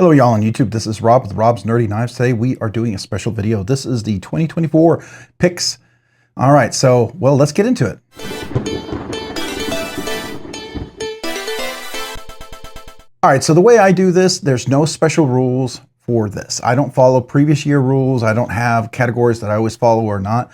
Hello y'all on YouTube, this is Rob with Rob's Nerdy Knives. Today we are doing a special video. This is the 2024 picks. All right, so, well, let's get into it. All right, so the way I do this, there's no special rules for this. I don't follow previous year rules. I don't have categories that I always follow or not.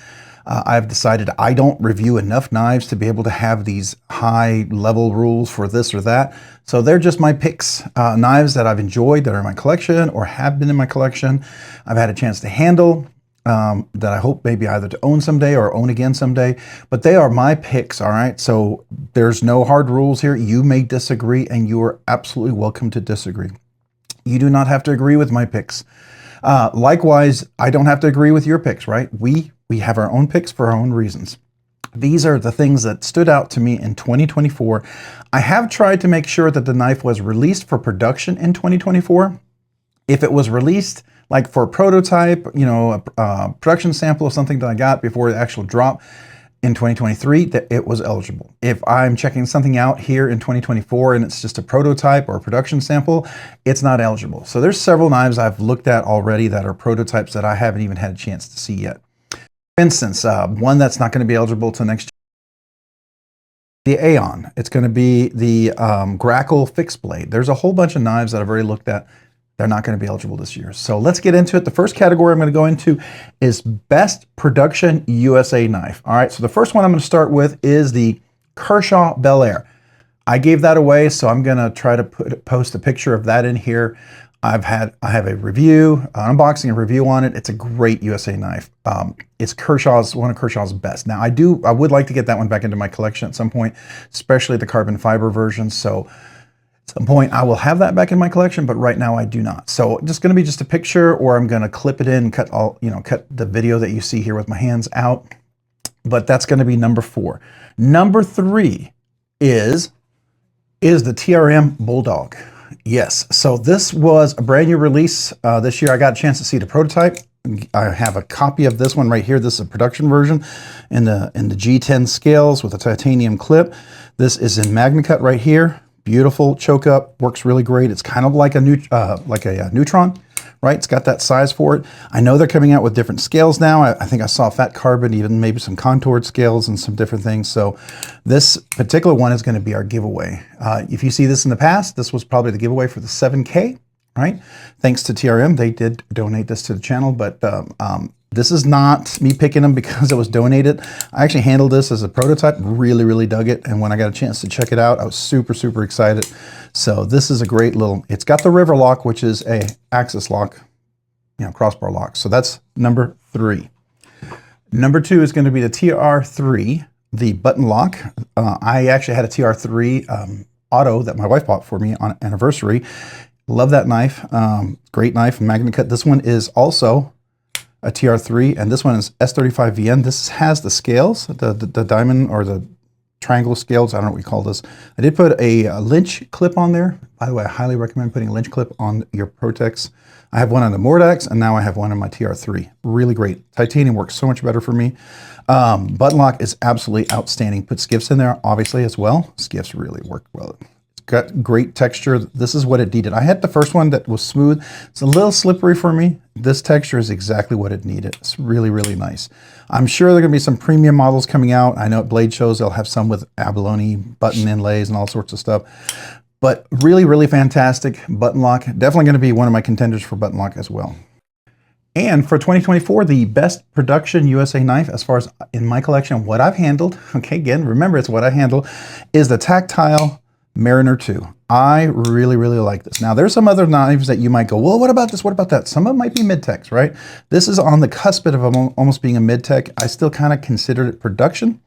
I've decided I don't review enough knives to be able to have these high level rules for this or that. So they're just my picks, knives that I've enjoyed, that are in my collection or have been in my collection. I've had a chance to handle, that I hope maybe either to own someday or own again someday, but they are my picks, all right? So there's no hard rules here. You may disagree and you are absolutely welcome to disagree. You do not have to agree with my picks. Likewise, I don't have to agree with your picks, right? We have our own picks for our own reasons. These are the things that stood out to me in 2024. I have tried to make sure that the knife was released for production in 2024. If it was released like for a prototype, you know, a production sample of something that I got before the actual drop in 2023, that it was eligible. If I'm checking something out here in 2024 and it's just a prototype or a production sample, it's not eligible. So there's several knives I've looked at already that are prototypes that I haven't even had a chance to see yet. For instance, one that's not going to be eligible till next year, the Aeon. It's going to be the Grackle fixed blade. There's a whole bunch of knives that I've already looked at. They're not going to be eligible this year. So let's get into it. The first category I'm going to go into is Best Production USA Knife. All right, so the first one I'm going to start with is the Kershaw Bel Air. I gave that away, so I'm going to try to post a picture of that in here. I have a review, an unboxing and review on it. It's a great USA knife. It's one of Kershaw's best. Now I would like to get that one back into my collection at some point, especially the carbon fiber version. So at some point I will have that back in my collection, but right now I do not. So just going to be just a picture, or I'm going to clip it in, cut the video that you see here with my hands out. But that's going to be number 4. Number 3 is the TRM Bulldog. Yes, so this was a brand new release this year. I got a chance to see the prototype. I have a copy of this one right here. This is a production version in the G10 scales with a titanium clip. This is in Magna Cut right here. Beautiful choke up, works really great. It's kind of like a Neutron, right? It's got that size for it. I know they're coming out with different scales now. I think I saw fat carbon, even maybe some contoured scales and some different things. So this particular one is going to be our giveaway. If you see this in the past, this was probably the giveaway for the 7K, right? Thanks to TRM, they did donate this to the channel, but this is not me picking them because it was donated. I actually handled this as a prototype, really dug it, and when I got a chance to check it out, I was super excited. So this is a great little, it's got the river lock, which is a axis lock, crossbar lock. So that's number 3. Number 2 is going to be the TR3, the button lock. I actually had a TR3 auto that my wife bought for me on anniversary. Love that knife. Great knife, Magna Cut. This one is also a TR3, and this one is S35VN. This has the scales, the diamond or the triangle scales. I don't know what we call this. I did put a Lynch clip on there. By the way, I highly recommend putting a Lynch clip on your Protex. I have one on the Mordax, and now I have one on my TR3. Really great. Titanium works so much better for me. Button lock is absolutely outstanding. Put skiffs in there, obviously, as well. Skiffs really work well. Got great texture. This is what it needed. I had the first one that was smooth. It's a little slippery for me. This texture is exactly what it needed. It's really nice. I'm sure there are going to be some premium models coming out. I know at Blade shows they'll have some with abalone button inlays and all sorts of stuff. But really fantastic button lock. Definitely going to be one of my contenders for button lock as well. And for 2024, the Best Production USA Knife, as far as in my collection, what I've handled, okay, again, remember it's what I handle, is the Tactile Mariner 2. I really like this. Now, there's some other knives that you might go, well, what about this? What about that? Some of them might be mid-techs, right? This is on the cusp of almost being a mid-tech. I still kind of consider it production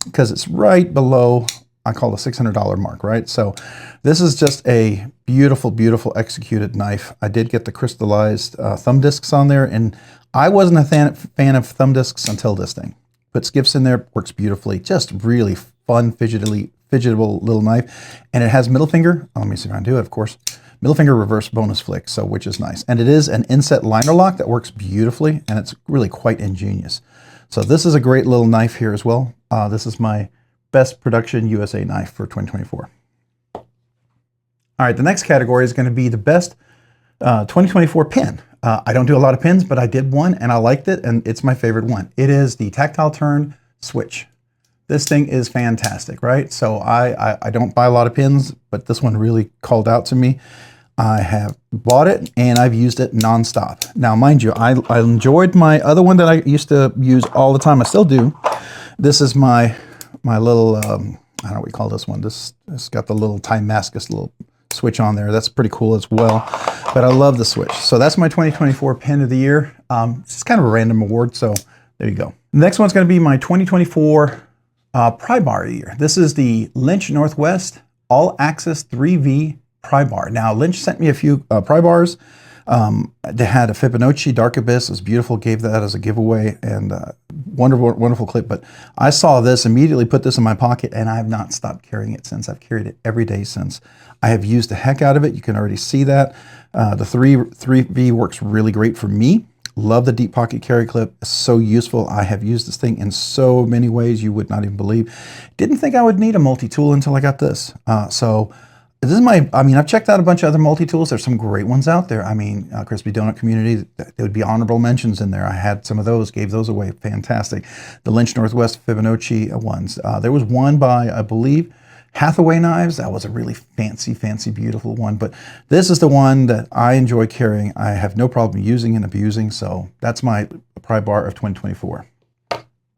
because it's right below, I call the $600 mark, right? So this is just a beautiful executed knife. I did get the crystallized thumb discs on there, and I wasn't a fan of thumb discs until this thing. Put skiffs in there, works beautifully. Just really fun, fidgetable little knife, and it has middle finger. Let me see if I can do it, of course. Middle finger reverse bonus flick, so which is nice. And it is an inset liner lock that works beautifully, and it's really quite ingenious. So this is a great little knife here as well. This is my Best Production USA knife for 2024. All right, the next category is going to be the Best 2024 pin. I don't do a lot of pins, but I did one and I liked it, and it's my favorite one. It is the tactile turn switch. This thing is fantastic, right? So I don't buy a lot of pins, but this one really called out to me. I have bought it and I've used it nonstop. Now, mind you, I enjoyed my other one that I used to use all the time. I still do. This is my little, I don't know what you call this one. It's got the little Timascus little switch on there. That's pretty cool as well. But I love the switch. So that's my 2024 pin of the year. It's kind of a random award, so there you go. The next one's going to be my 2024 prybar of the year. This is the Lynch Northwest All-Axis 3V prybar. Now, Lynch sent me a few prybars. They had a Fibonacci Dark Abyss. It was beautiful. Gave that as a giveaway, and wonderful, wonderful clip. But I saw this, immediately put this in my pocket, and I have not stopped carrying it since. I've carried it every day since. I have used the heck out of it. You can already see that. The 3V works really great for me. Love the deep pocket carry clip. It's so useful. I have used this thing in so many ways you would not even believe. Didn't think I would need a multi-tool until I got this. So this is I've checked out a bunch of other multi-tools. There's some great ones out there. I mean, Crispy Donut Community, there would be honorable mentions in there. I had some of those, gave those away. Fantastic. The Lynch Northwest Fibonacci ones. There was one by, I believe, Hathaway Knives. That was a really fancy, beautiful one. But this is the one that I enjoy carrying. I have no problem using and abusing. So that's my prybar of 2024.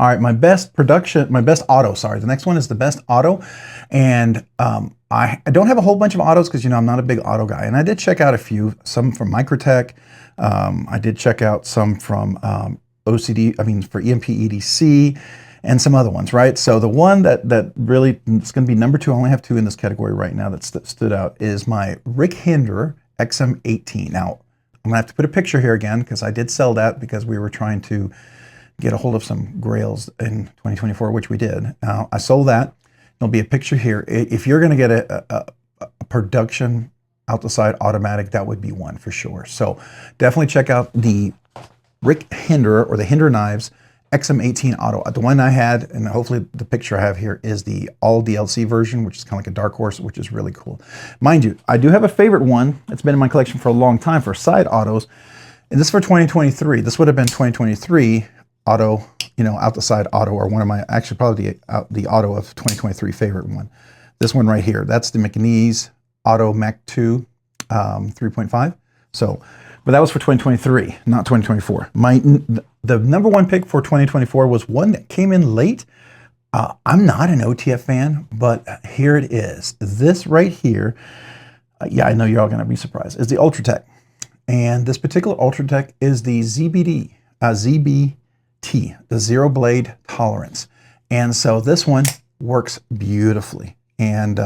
All right, my best auto, sorry. The next one is the best auto. And I don't have a whole bunch of autos because, I'm not a big auto guy. And I did check out a few, some from Microtech. I did check out some from for EMP EDC and some other ones, right? So the one that really is going to be number 2, I only have 2 in this category right now that stood out, is my Rick Hinder XM18. Now, I'm going to have to put a picture here again because I did sell that because we were trying to get a hold of some grails in 2024, which we did. I sold that. There'll be a picture here. If you're going to get a production out the side automatic, that would be one for sure. So definitely check out the Rick Hinder or the Hinder Knives XM18 Auto. The one I had, and hopefully the picture I have here, is the all DLC version, which is kind of like a dark horse, which is really cool. Mind you, I do have a favorite one. It's been in my collection for a long time for side autos, and this is for 2023. This would have been 2023 auto, out the side auto, or one of my, actually probably the auto of 2023 favorite one. This one right here, that's the McNeese Auto Mach 2 3.5. So, but that was for 2023, not 2024. The number 1 pick for 2024 was one that came in late. I'm not an OTF fan, but here it is. This right here, yeah, I know you're all going to be surprised, is the Ultratech. And this particular Ultratech is the ZBT, the zero blade tolerance. And so this one works beautifully and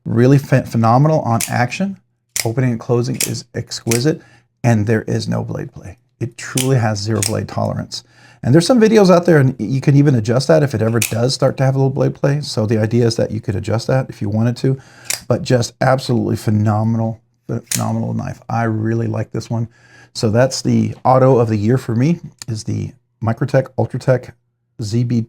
really phenomenal on action. Opening and closing is exquisite, and there is no blade play. It truly has zero blade tolerance. And there's some videos out there, and you can even adjust that if it ever does start to have a little blade play. So the idea is that you could adjust that if you wanted to, but just absolutely phenomenal knife. I really like this one. So that's the auto of the year for me, is the Microtech Ultratech Z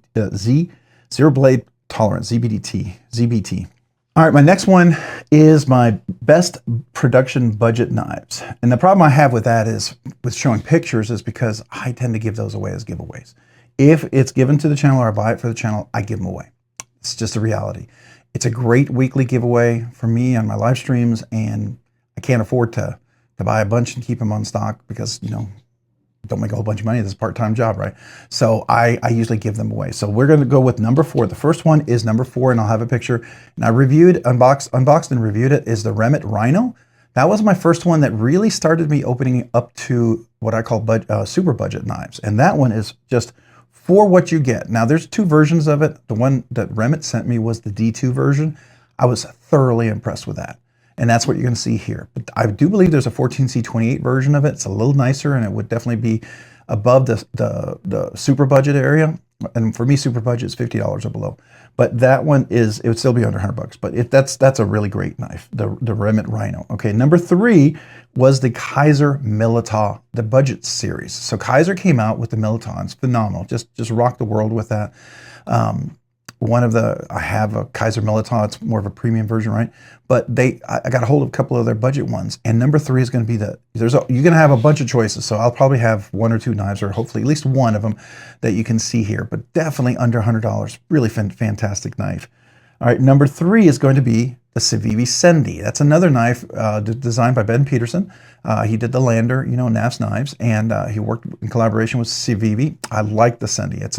Zero Blade Tolerance, ZBT. All right, my next one is my best production budget knives. And the problem I have with that is, with showing pictures, is because I tend to give those away as giveaways. If it's given to the channel or I buy it for the channel, I give them away. It's just a reality. It's a great weekly giveaway for me on my live streams, and I can't afford to buy a bunch and keep them on stock because, don't make a whole bunch of money. This is a part-time job, right? So I usually give them away. So we're going to go with number 4. The first one is number 4, and I'll have a picture. And I unboxed and reviewed it, is the Remit Rhino. That was my first one that really started me opening up to what I call super budget knives. And that one is just for what you get. Now, there's 2 versions of it. The one that Remit sent me was the D2 version. I was thoroughly impressed with that. And that's what you're going to see here. But I do believe there's a 14C28 version of it. It's a little nicer, and it would definitely be above the super budget area. And for me, super budget is $50 or below. But that one it would still be under $100. But that's a really great knife, the Remit Rhino. Okay, number 3 was the Kaiser Militar, the budget series. So Kaiser came out with the Militar. It's phenomenal. Just rocked the world with that. I have a Kaiser Militar. It's more of a premium version, right? But I got a hold of a couple of their budget ones. And number 3 is going to be you're going to have a bunch of choices. So I'll probably have 1 or 2 knives, or hopefully at least one of them that you can see here, but definitely under $100. Really fantastic knife. All right, number 3 is going to be the Civivi Sendi. That's another knife designed by Ben Peterson. He did the Lander, Naf's knives, and he worked in collaboration with Civivi. I like the Sendi. It's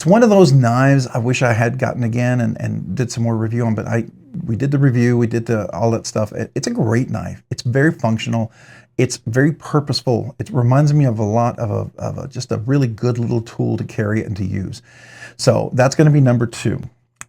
one of those knives I wish I had gotten again and did some more review on, but we did the review, we did all that stuff. It's a great knife. It's very functional. It's very purposeful. It reminds me of a lot of just a really good little tool to carry and to use. So that's going to be number 2.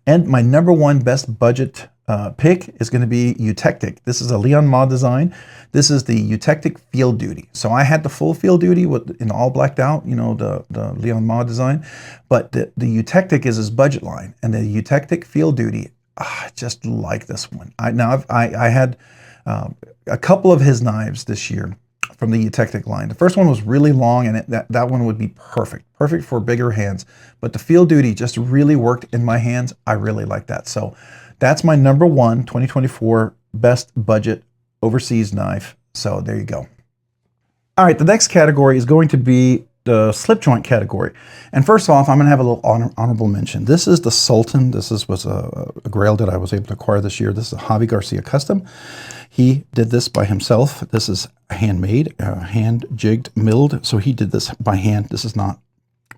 And my number 1 best budget pick is going to be Eutectic. This is a Leon Mod design. This is the Eutectic Field Duty. So I had the full Field Duty in all blacked out, the Leon Mod design. But the Eutectic is his budget line. And the Eutectic Field Duty, I just like this one. I had a couple of his knives this year from the Eutectic line. The first one was really long, and that one would be perfect for bigger hands. But the Field Duty just really worked in my hands. I really like that. So that's my number 1 2024 best budget overseas knife. So there you go. All right, the next category is going to be the slip joint category. And first off, I'm going to have a little honorable mention. This is the Sultan. This was a grail that I was able to acquire this year. This is a Javi Garcia custom. He did this by himself. This is handmade, hand jigged, milled. So he did this by hand. This is not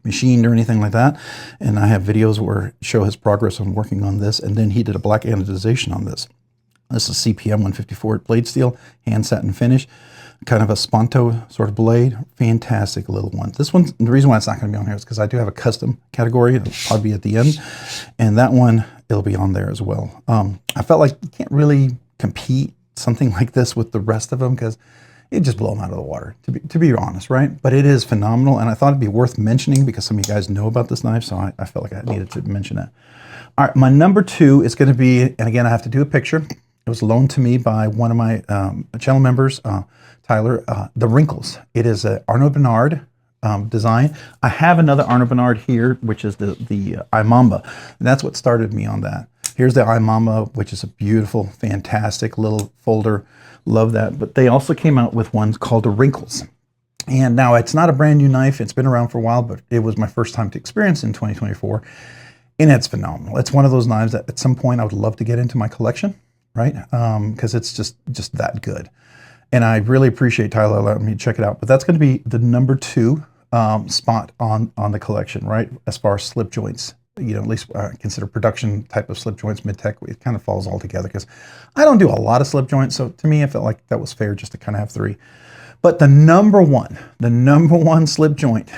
machined or anything like that. And I have videos where show his progress on working on this. And then he did a black anodization on this. This is CPM 154 blade steel, hand satin finish, kind of a Sponto sort of blade. Fantastic little one. This one, the reason why it's not going to be on here is because I do have a custom category. It'll probably be at the end. And that one, it'll be on there as well. I felt like you can't really compete something like this with the rest of them because it just blow them out of the water, to be honest, right? But it is phenomenal, and I thought it'd be worth mentioning because some of you guys know about this knife, so I felt like I needed to mention that. All right, my number 2 is going to be, and again, I have to do a picture. It was loaned to me by one of my channel members, Tyler, the Wrinkles. It is a Arnaud Bernard design. I have another Arnaud Bernard here, which is the Imamba, and that's what started me on that. Here's the Imamba, which is a beautiful, fantastic little folder. Love that. But they also came out with ones called the Wrinkles. And now it's not a brand new knife. It's been around for a while, but it was my first time to experience in 2024. And it's phenomenal. It's one of those knives that at some point I would love to get into my collection, right? Because it's just that good. And I really appreciate Tyler letting me check it out. But that's going to be the number 2 spot on the collection, right? As far as slip joints. At least consider production type of slip joints, mid-tech, it kind of falls all together because I don't do a lot of slip joints. So to me, I felt like that was fair just to kind of have 3. But the number one slip joint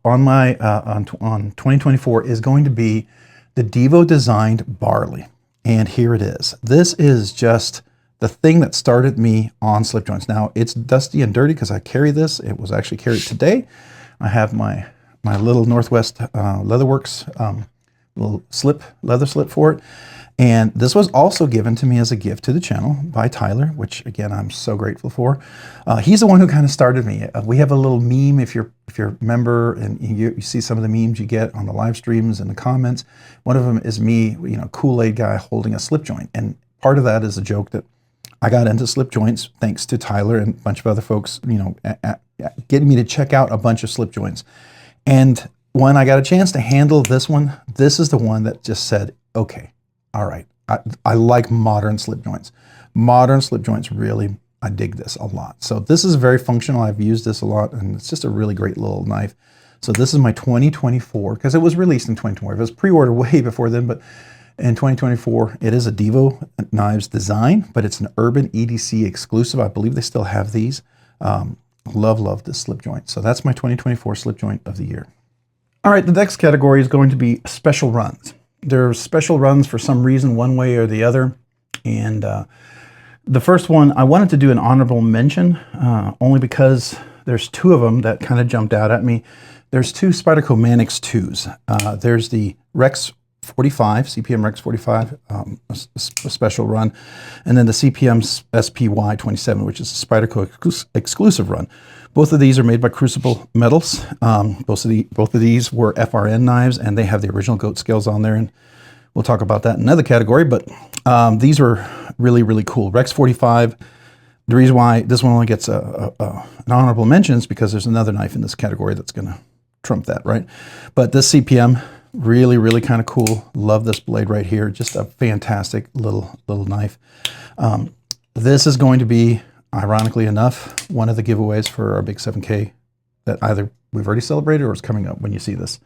on my on 2024 is going to be the Devo designed Barley. And here it is. This is just the thing that started me on slip joints. Now it's dusty and dirty because I carry this. It was actually carried today. I have my little Northwest Leatherworks little leather slip for it. And this was also given to me as a gift to the channel by Tyler, which again, I'm so grateful for. He's the one who kind of started me. We have a little meme if you're a member and you see some of the memes you get on the live streams and the comments. One of them is me, Kool-Aid guy holding a slip joint. And part of that is a joke that I got into slip joints thanks to Tyler and a bunch of other folks, getting me to check out a bunch of slip joints. And when I got a chance to handle this one, this is the one that just said, okay, all right, I like modern slip joints. Modern slip joints, really, I dig this a lot. So this is very functional. I've used this a lot, and it's just a really great little knife. So this is my 2024, because it was released in 2024. It was pre-ordered way before then, but in 2024, it is a Devo Knives design, but it's an Urban EDC exclusive. I believe they still have these. Love this slip joint. So that's my 2024 slip joint of the year. All right, the next category is going to be special runs. There are special runs for some reason, one way or the other. And the first one, I wanted to do an honorable mention, only because there's 2 of them that kind of jumped out at me. There's 2 Spyderco Manix 2s. There's the Rex 45, CPM Rex 45, a special run, and then the CPM SPY 27, which is a Spyderco exclusive run. Both of these are made by Crucible Metals. Both of these were FRN knives, and they have the original goat scales on there, and we'll talk about that in another category, but these are really, really cool. Rex 45, the reason why this one only gets an honorable mention is because there's another knife in this category that's going to trump that, right? But this CPM, really, really kind of cool. Love this blade right here. Just a fantastic little knife. This is going to be, ironically enough, one of the giveaways for our big 7K that either we've already celebrated or is coming up when you see this.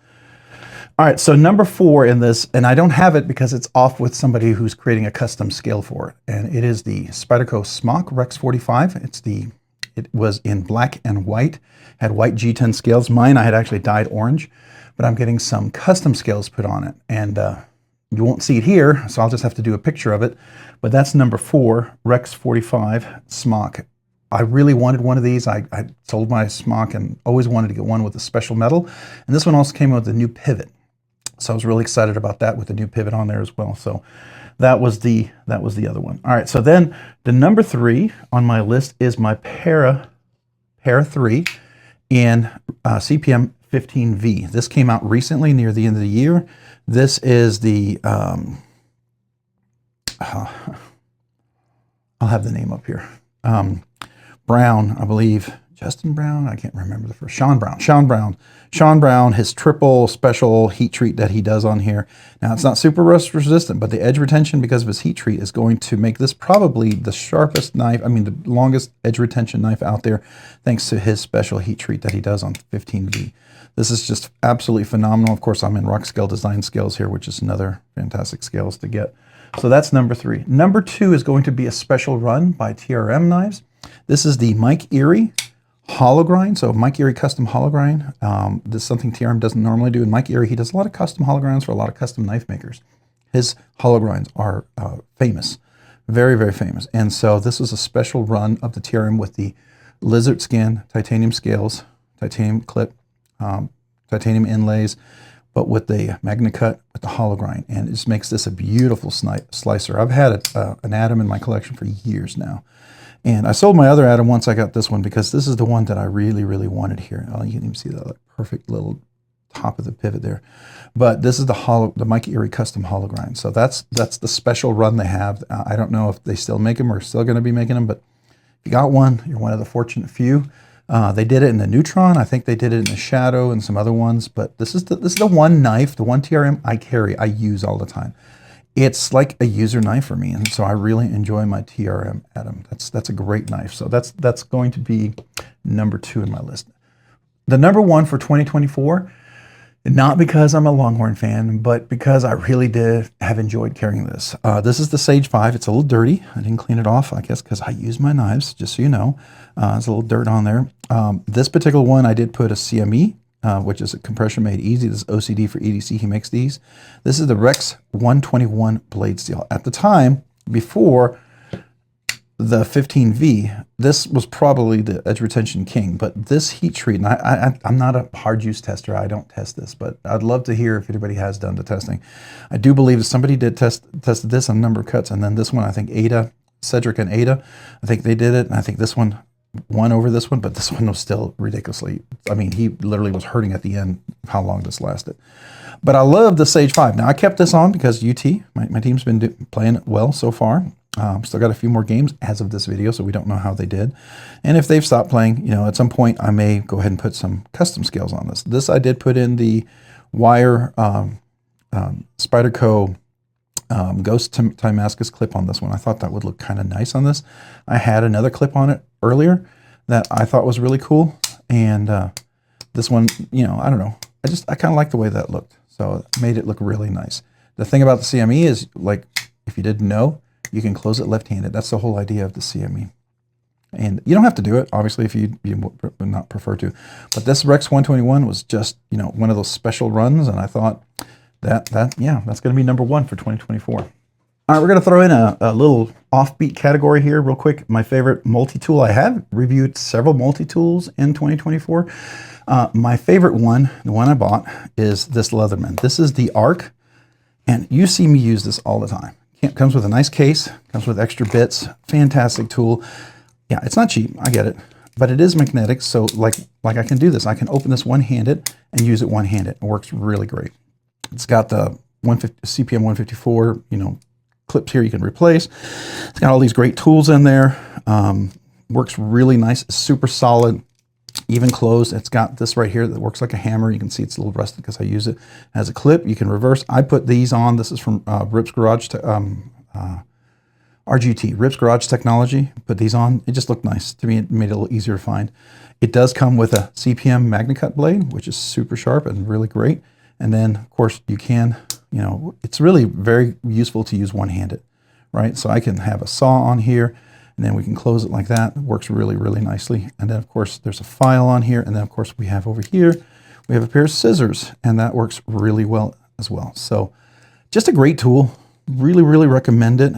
All right, so number 4 in this, and I don't have it because it's off with somebody who's creating a custom scale for it, and it is the Spyderco Smock Rex 45. It was in black and white, had white G10 scales. Mine I had actually dyed orange, but I'm getting some custom scales put on it, and you won't see it here, so I'll just have to do a picture of it. But that's number 4, Rex 45 Smock. I really wanted one of these. I sold my Smock and always wanted to get one with a special metal, and this one also came with a new pivot. So I was really excited about that with the new pivot on there as well. So that was the other one. All right, so then the number 3 on my list is my Para 3 in CPM 15V. This came out recently near the end of the year. This is the, I'll have the name up here. Brown, I believe. Justin Brown, I can't remember the first. Sean Brown, his triple special heat treat that he does on here. Now, it's not super rust resistant, but the edge retention because of his heat treat is going to make this probably the sharpest knife, I mean, the longest edge retention knife out there, thanks to his special heat treat that he does on 15V. This is just absolutely phenomenal. Of course, I'm in Rockscale Design scales here, which is another fantastic scales to get. So that's number 3. Number 2 is going to be a special run by TRM Knives. This is the Mike Erie hollow grind. So Mike Erie custom hollow grind. This is something TRM doesn't normally do. And Mike Erie, he does a lot of custom hollow grinds for a lot of custom knife makers. His hollow grinds are famous, very, very famous. And so this is a special run of the TRM with the lizard skin, titanium scales, titanium clip, titanium inlays, but with the magna cut with the hollow grind. And it just makes this a beautiful slicer. I've had an Atom in my collection for years now. And I sold my other Atom once I got this one because this is the one that I really, really wanted here. Oh, you can even see the perfect little top of the pivot there. But this is the Mike Erie custom hollow grind. So that's the special run they have. I don't know if they still make them or still going to be making them, but if you got one, you're one of the fortunate few. They did it in the Neutron. I think they did it in the Shadow and some other ones. But this is the one knife, the one TRM I carry, I use all the time. It's like a user knife for me, and so I really enjoy my TRM Atom. That's a great knife. So that's going to be number 2 in my list. The number 1 for 2024, not because I'm a Longhorn fan, but because I really have enjoyed carrying this. This is the Sage 5. It's a little dirty. I didn't clean it off, I guess, because I use my knives, just so you know. There's a little dirt on there. This particular one, I did put a CME, which is a compression made easy. This is OCD for EDC. He makes these. This is the Rex 121 blade steel. At the time, before the 15V, this was probably the edge retention king. But this heat treat, and I'm not a hard use tester. I don't test this, but I'd love to hear if anybody has done the testing. I do believe that somebody did tested this on a number of cuts, and then this one, I think Ada, Cedric and Ada, I think they did it, and I think this one won over this one, but this one was still ridiculously, I mean, he literally was hurting at the end how long this lasted. But I love the Sage 5. Now, I kept this on because UT, my team's been playing it well so far. Still got a few more games as of this video, so we don't know how they did. And if they've stopped playing, you know, at some point, I may go ahead and put some custom scales on this. This I did put in the wire Spyderco Ghost Timascus clip on this one. I thought that would look kind of nice on this. I had another clip on it earlier that I thought was really cool, and this one, you know, I don't know. I kind of like the way that looked, so it made it look really nice. The thing about the CME is, like, if you didn't know, you can close it left-handed. That's the whole idea of the CME. And you don't have to do it, obviously, if you would not prefer to. But this Rex 121 was just, you know, one of those special runs, and I thought that's going to be number 1 for 2024. All right, we're going to throw in a little offbeat category here real quick. My favorite multi-tool. I have reviewed several multi-tools in 2024. My favorite one, the one I bought, is this Leatherman. This is the ARC And you see me use this all the time. It comes with a nice case, comes with extra bits, fantastic tool. Yeah, it's not cheap, I get it, but it is magnetic, so like I can do this. I can open this one-handed and use it one-handed. It works really great. It's got the CPM 154, clips here you can replace. It's got all these great tools in there. Works really nice, super solid, even closed. It's got this right here that works like a hammer. You can see it's a little rusted because I use it as a clip. You can reverse. I put these on. This is from Rip's Garage, RGT, Rip's Garage Technology. Put these on. It just looked nice to me. It made it a little easier to find. It does come with a CPM MagnaCut blade, which is super sharp and really great. And then, of course, you can, it's really very useful to use one-handed, right? So I can have a saw on here, and then we can close it like that. It works really, really nicely. And then, of course, there's a file on here. And then, of course, we have over here, we have a pair of scissors, and that works really well as well. So just a great tool. Really, really recommend it.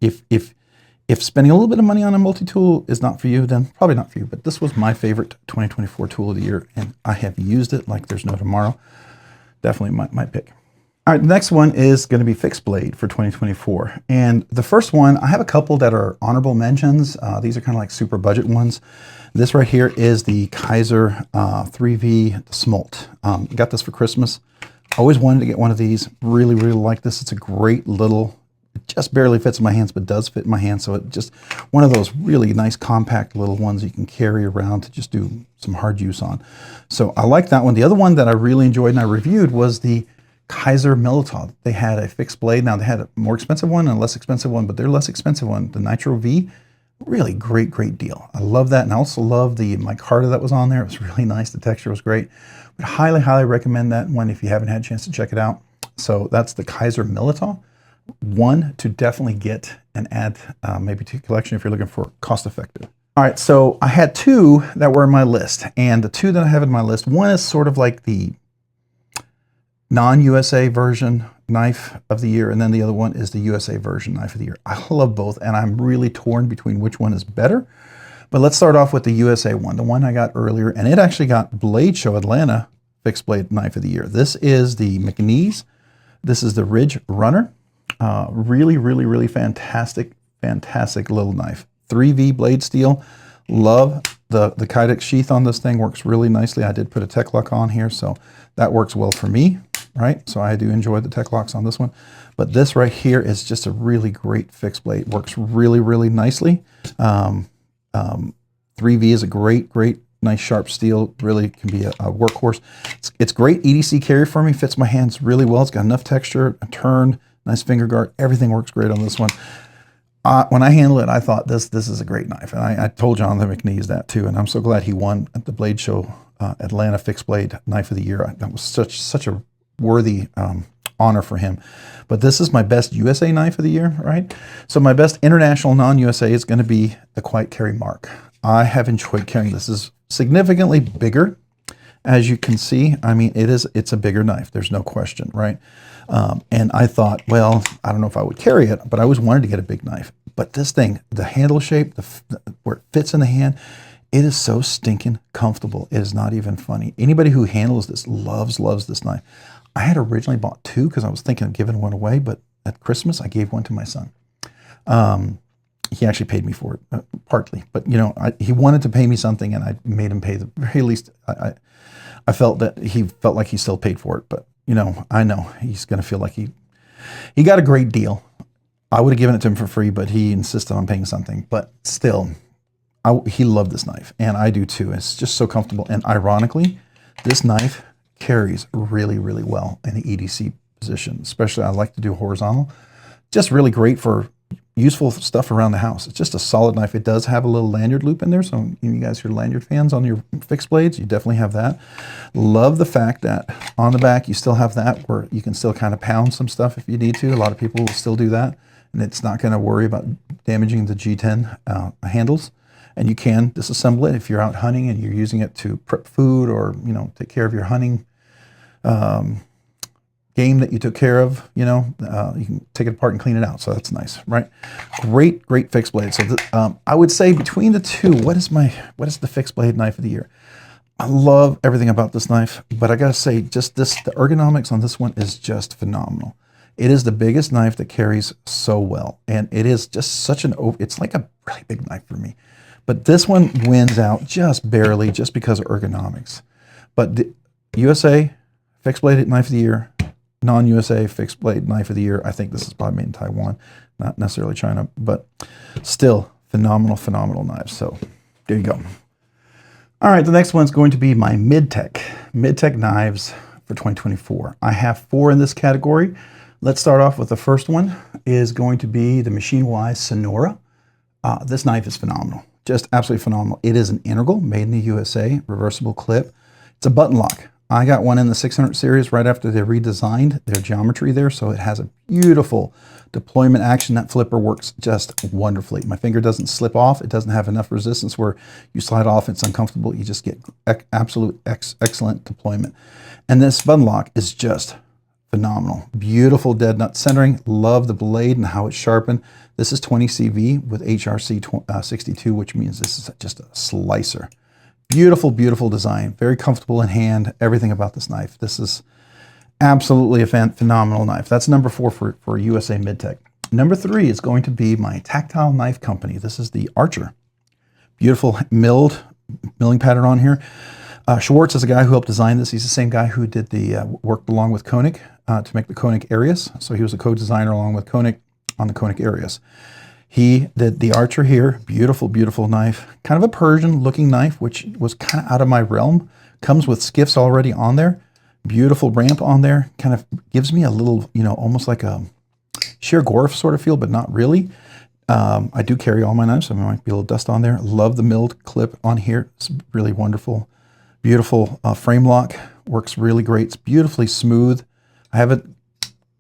If spending a little bit of money on a multi-tool is not for you, then probably not for you. But this was my favorite 2024 tool of the year, and I have used it like there's no tomorrow. Definitely my pick. All right, the next one is going to be fixed blade for 2024. And the first one, I have a couple that are honorable mentions. These are kind of like super budget ones. This right here is the Kaiser 3V Smolt. Got this for Christmas. Always wanted to get one of these. Really, really like this. It's a great little, it just barely fits in my hands, but does fit in my hands. So it just one of those really nice compact little ones you can carry around to just do some hard use on. So I like that one. The other one that I really enjoyed and I reviewed was the Kaiser Militov. They had a fixed blade. Now they had a more expensive one and a less expensive one, but their less expensive one, the Nitro V, really great deal. I love that. And I also love the micarta that was on there. It was really nice. The texture was great. But highly recommend that one if you haven't had a chance to check it out. So that's the Kaiser Militov. One to definitely get and add maybe to your collection if you're looking for cost effective. All right, so I had two that were in my list, and the two that I have in my list, one is sort of like the non-USA version knife of the year, and then the other one is the USA version knife of the year. I love both, and I'm really torn between which one is better. But let's start off with the USA one, the one I got earlier, and it actually got Blade Show Atlanta fixed blade knife of the year. This is the McNeese. This is the Ridge Runner. Really fantastic little knife. 3V blade steel. Love the Kydex sheath on this thing. Works really nicely. I did put a tech lock on here, so that works well for me, right? So I do enjoy the tech locks on this one. But this right here is just a really great fixed blade. Works really nicely. 3V is a great, nice sharp steel. Really can be a workhorse. It's great EDC carry for me. Fits my hands really well. It's got enough texture, a turn, nice finger guard. Everything works great on this one. When I handle it, I thought this is a great knife. And I told Jonathan McNeese that too. And I'm so glad he won at the Blade Show Atlanta Fixed Blade Knife of the Year. That was such a worthy honor for him. But this is my best USA knife of the year, right? So my best international non-USA is going to be the Quiet Carry Mark. I have enjoyed carrying this. This is significantly bigger, as you can see. I mean, it's a bigger knife. There's no question, right? And I thought, well, I don't know if I would carry it, but I always wanted to get a big knife. But this thing, the handle shape, where it fits in the hand, it is so stinking comfortable. It is not even funny. Anybody who handles this loves this knife. I had originally bought two because I was thinking of giving one away, but at Christmas I gave one to my son. He actually paid me for it, partly. But he wanted to pay me something, and I made him pay the very least. I felt that he felt like he still paid for it, but I know he's going to feel like he got a great deal. I would have given it to him for free, but he insisted on paying something. But still, he loved this knife, and I do too. It's just so comfortable. And ironically, this knife carries really well in the EDC position. Especially, I like to do horizontal. Just really great for useful stuff around the house. It's just a solid knife. It does have a little lanyard loop in there, so you guys who are lanyard fans on your fixed blades, you definitely have that. Love the fact that on the back you still have that where you can still kind of pound some stuff if you need to. A lot of people will still do that, and it's not going to worry about damaging the G10 handles. And you can disassemble it if you're out hunting and you're using it to prep food or take care of your hunting game that you took care of. You can take it apart and clean it out, so that's nice, right? Great fixed blade. So I would say between the two, what is the fixed blade knife of the year? I love everything about this knife, but I gotta say, just this, the ergonomics on this one is just phenomenal. It is the biggest knife that carries so well, and it is just such an, it's like a really big knife for me. But this one wins out just barely, just because of ergonomics. But the USA fixed blade knife of the year, non-USA fixed blade knife of the year. I think this is probably made in Taiwan, not necessarily China, but still phenomenal, phenomenal knives. So there you go. All right, the next one's going to be my mid-tech knives for 2024. I have 4 in this category. Let's start off with the first one is going to be the Machine Wise Sonora. This knife is phenomenal, just absolutely phenomenal. It is an integral, made in the USA, reversible clip. It's a button lock. I got one in the 600 series right after they redesigned their geometry there, so it has a beautiful deployment action. That flipper works just wonderfully. My finger doesn't slip off. It doesn't have enough resistance where you slide off, it's uncomfortable. You just get excellent deployment. And this button lock is just phenomenal. Beautiful dead nut centering. Love the blade and how it's sharpened. This is 20 CV with HRC 62, which means this is just a slicer. Beautiful, beautiful design. Very comfortable in hand. Everything about this knife. This is absolutely a phenomenal knife. That's number 4 for USA Mid-Tech. Number 3 is going to be my tactile knife company. This is the Archer. Beautiful milling pattern on here. Schwartz is a guy who helped design this. He's the same guy who did the work along with Koenig to make the Koenig Arius. So he was a co-designer along with Koenig on the Koenig Arius. He did the Archer here. Beautiful, beautiful knife. Kind of a Persian looking knife, which was kind of out of my realm. Comes with skiffs already on there. Beautiful ramp on there. Kind of gives me a little, you know, almost like a sheer Gorf sort of feel, but not really. I do carry all my knives, so there might be a little dust on there. Love the milled clip on here. It's really wonderful. Beautiful frame lock. Works really great. It's beautifully smooth. I haven't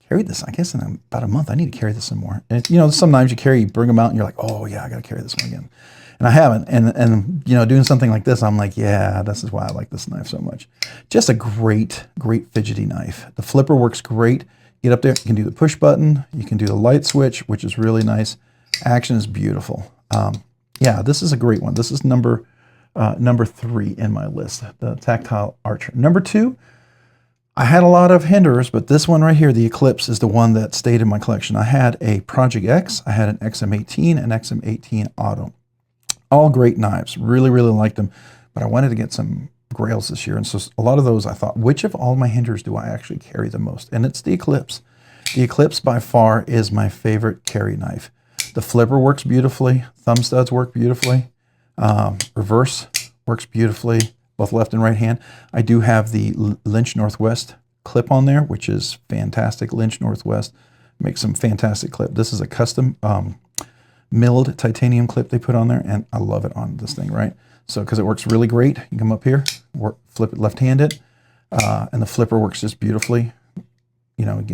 carried this, I guess, in about a month. I need to carry this some more. And you know, sometimes you carry, you bring them out, and you're like, oh yeah, I got to carry this one again. And I haven't. And you know, doing something like this, I'm like, yeah, this is why I like this knife so much. Just a great, great fidgety knife. The flipper works great. Get up there, you can do the push button, you can do the light switch, which is really nice. Action is beautiful. Yeah, this is a great one. This is number 3 in my list, the tactile Archer. Number 2, I had a lot of hinders, but this one right here, the Eclipse, is the one that stayed in my collection. I had a Project X, I had an XM18, and XM18 Auto. All great knives, really, really liked them, but I wanted to get some grails this year, and so a lot of those I thought, which of all my hinders do I actually carry the most? And it's the Eclipse. The Eclipse by far is my favorite carry knife. The flipper works beautifully, thumb studs work beautifully, reverse works beautifully, both left and right hand. I do have the Lynch Northwest clip on there, which is fantastic. Lynch Northwest makes some fantastic clip. This is a custom milled titanium clip they put on there, and I love it on this thing, right? So, because it works really great. You come up here, flip it left-handed, and the flipper works just beautifully. You know,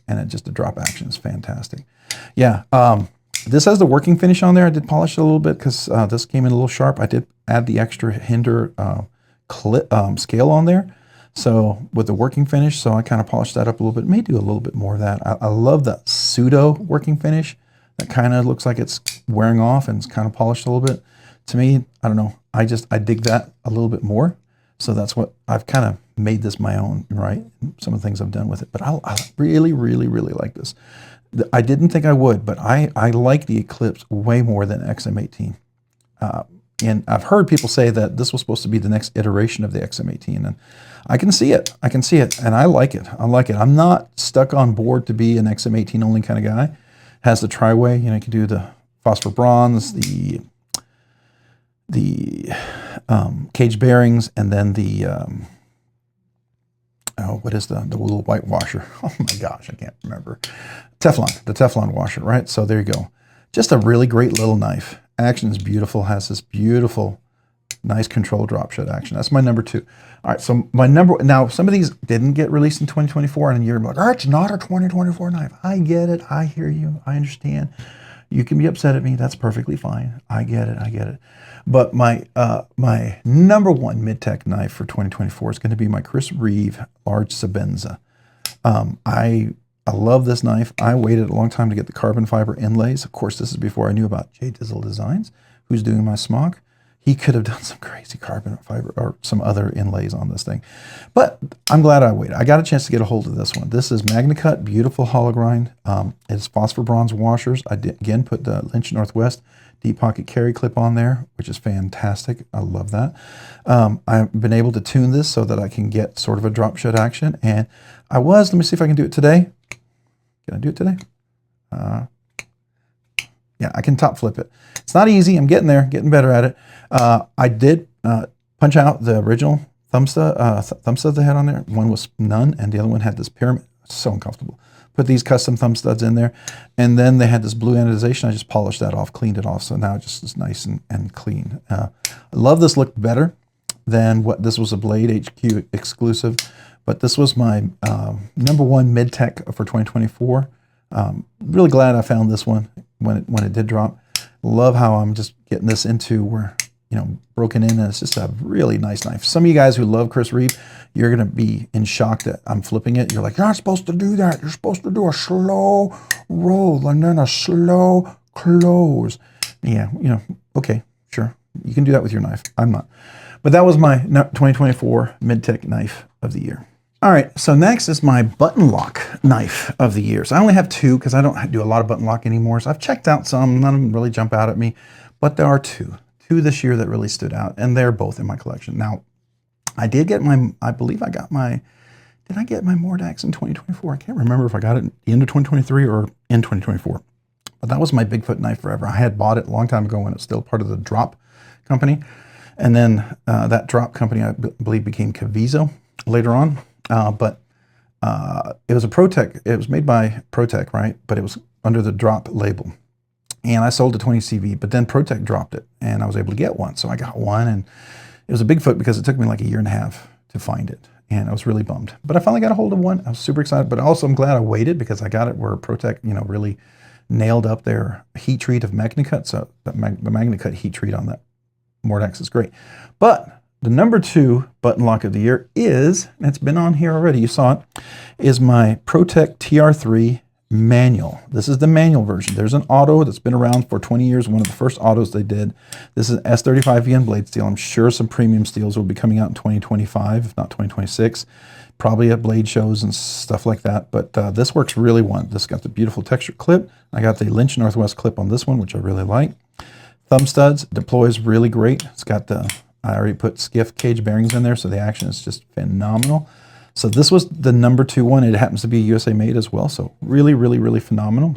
and it just the drop action is fantastic. Yeah, this has the working finish on there. I did polish it a little bit because this came in a little sharp. I did add the extra hinder scale on there. So with the working finish, so I kind of polished that up a little bit. May do a little bit more of that. I love that pseudo working finish. That kind of looks like it's wearing off and it's kind of polished a little bit. To me, I don't know. I dig that a little bit more. So that's what I've kind of made this my own, right? Some of the things I've done with it. But I really, really, really like this. I didn't think I would, but I like the Eclipse way more than XM18. And I've heard people say that this was supposed to be the next iteration of the XM18, and I can see it. I can see it, and I like it. I like it. I'm not stuck on board to be an XM18 only kind of guy. Has the tri-way, you know, you can do the phosphor bronze, the caged bearings, and then the what is the little white washer? Oh my gosh, I can't remember. Teflon, the Teflon washer, right? So there you go. Just a really great little knife. Action is beautiful, has this beautiful, nice control drop shot action. That's my number 2. All right, so my now some of these didn't get released in 2024, and you're like, oh, it's not a 2024 knife. I get it, I hear you, I understand. You can be upset at me, that's perfectly fine. I get it, I get it. But my my number 1 mid-tech knife for 2024 is going to be my Chris Reeve Large Sabenza. I love this knife. I waited a long time to get the carbon fiber inlays. Of course, this is before I knew about J Dizzle Designs, who's doing my smock. He could have done some crazy carbon fiber or some other inlays on this thing. But I'm glad I waited. I got a chance to get a hold of this one. This is Magna-Cut, beautiful hollow grind. It's phosphor bronze washers. I did, again, put the Lynch Northwest deep pocket carry clip on there, which is fantastic. I love that. I've been able to tune this so that I can get sort of a drop shot action. And let me see if I can do it today. Can I do it today? Yeah, I can top flip it. It's not easy. I'm getting there, getting better at it. I did punch out the original thumb studs they had on there. One was none, and the other one had this pyramid. So uncomfortable. Put these custom thumb studs in there, and then they had this blue anodization. I just polished that off, cleaned it off, so now it just is nice and clean. I love this look better than what this was a Blade HQ exclusive, but this was my #1 mid-tech for 2024. Really glad I found this one when it did drop. Love how I'm just getting this into where, broken in, and it's just a really nice knife. Some of you guys who love Chris Reeve, you're going to be in shock that I'm flipping it. You're like, you're not supposed to do that. You're supposed to do a slow roll and then a slow close. Yeah, okay, sure. You can do that with your knife. I'm not. But that was my 2024 mid-tech knife of the year. All right, so next is my button lock knife of the year. So I only have two because I don't do a lot of button lock anymore. So I've checked out some, none of them really jump out at me, but there are two this year that really stood out, and they're both in my collection. Now, I did get I believe I got did I get my Mordax in 2024? I can't remember if I got it at the end of 2023 or in 2024, but that was my Bigfoot knife forever. I had bought it a long time ago when it was still part of the Drop company, and then that Drop company, I believe, became Cavizo later on. But it was a ProTech. It was made by ProTech, right? But it was under the Drop label. And I sold a 20 CV, but then ProTech dropped it, and I was able to get one. So I got one, and it was a Bigfoot because it took me like a year and a half to find it, and I was really bummed. But I finally got a hold of one. I was super excited, but also I'm glad I waited because I got it where ProTech, really nailed up their heat treat of Magna-Cut. So the Magna-Cut heat treat on that Mordax is great. But the #2 button lock of the year is, and it's been on here already, you saw it, is my ProTech TR3 manual. This is the manual version. There's an auto that's been around for 20 years, one of the first autos they did. This is S35 VN blade steel. I'm sure some premium steels will be coming out in 2025, if not 2026, probably at blade shows and stuff like that. But this works really well. This got the beautiful texture clip. I got the Lynch Northwest clip on this one, which I really like. Thumb studs, deploys really great. It's got I already put Skiff Caged Bearings in there, so the action is just phenomenal. So this was the #2 one. It happens to be USA made as well, so really, really, really phenomenal.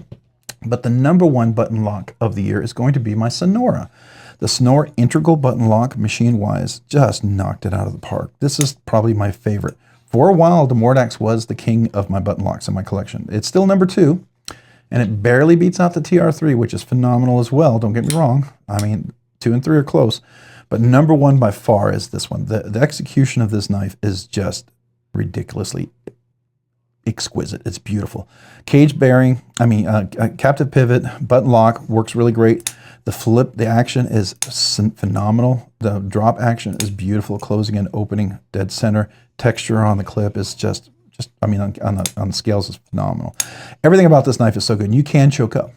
But the #1 button lock of the year is going to be my Sonora. The Sonora integral button lock, machine-wise, just knocked it out of the park. This is probably my favorite. For a while, the Mordax was the king of my button locks in my collection. It's still #2, and it barely beats out the TR3, which is phenomenal as well. Don't get me wrong. I mean, 2 and 3 are close. But #1 by far is this one. The execution of this knife is just ridiculously exquisite. It's beautiful. Cage bearing, captive pivot, button lock, works really great. The flip, the action is phenomenal. The drop action is beautiful. Closing and opening, dead center. Texture on the clip is on the scales is phenomenal. Everything about this knife is so good. And you can choke up.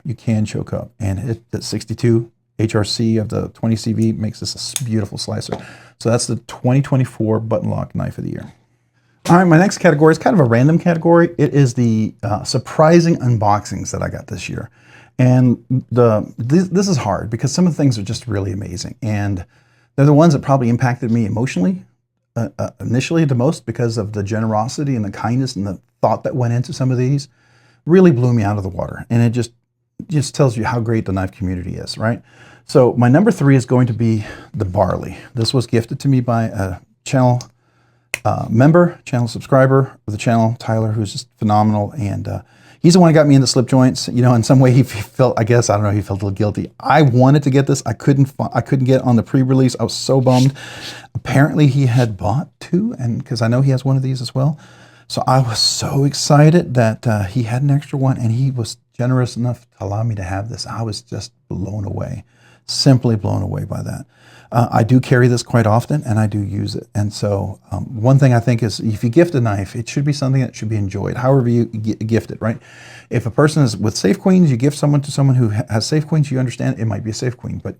And the 62 HRC of the 20 CV makes this a beautiful slicer. So that's the 2024 button lock knife of the year. All right, my next category is kind of a random category. It is the surprising unboxings that I got this year. And this is hard because some of the things are just really amazing. And they're the ones that probably impacted me emotionally initially the most because of the generosity and the kindness and the thought that went into some of these. Really blew me out of the water. And it just tells you how great the knife community is, right? So my #3 is going to be the Barley. This was gifted to me by a channel member, channel subscriber of the channel, Tyler, who's just phenomenal. And he's the one who got me into slip joints. In some way he felt, he felt a little guilty. I wanted to get this. I couldn't get on the pre-release. I was so bummed. Apparently he had bought 2, and because I know he has one of these as well. So I was so excited that he had an extra one, and he was generous enough to allow me to have this. I was just blown away, simply blown away by that. I do carry this quite often, and I do use it. And so one thing I think is if you gift a knife, it should be something that should be enjoyed, however you gift it, right? If a person is with Safe Queens, you gift someone to someone who has Safe Queens, you understand it might be a Safe Queen, but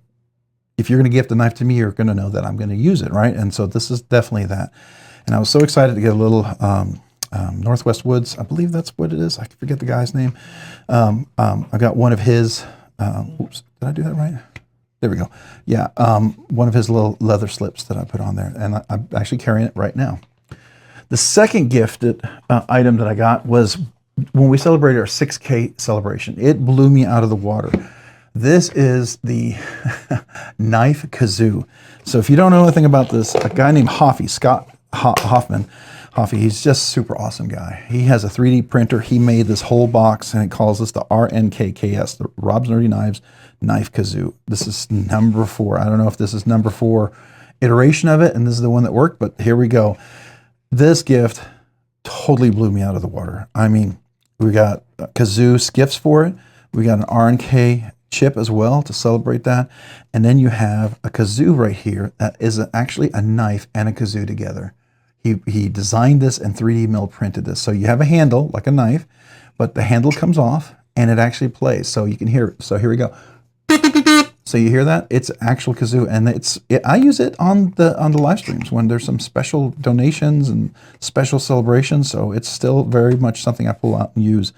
if you're going to gift a knife to me, you're going to know that I'm going to use it, right? And so this is definitely that. And I was so excited to get a little Northwest Woods. I believe that's what it is. I forget the guy's name. I got one of his, oops, did I do that right? There we go. Yeah, one of his little leather slips that I put on there, and I'm actually carrying it right now. The second gifted item that I got was when we celebrated our 6K celebration. It blew me out of the water. This is the knife kazoo. So if you don't know anything about this, a guy named Hoffy, Scott Hoffman, he's just a super awesome guy. He has a 3D printer. He made this whole box, and it calls this the RNKKS, the Rob's Nerdy Knives Knife Kazoo. This is number 4. I don't know if this is number 4 iteration of it, and this is the one that worked, but here we go. This gift totally blew me out of the water. I mean, we got kazoo skiffs for it. We got an RNK chip as well to celebrate that. And then you have a kazoo right here that is actually a knife and a kazoo together. He designed this and 3D mill printed this. So you have a handle like a knife, but the handle comes off and it actually plays. So you can hear it. So here we go. So you hear that? It's actual kazoo, and I use it on the live streams when there's some special donations and special celebrations. So it's still very much something I pull out and use.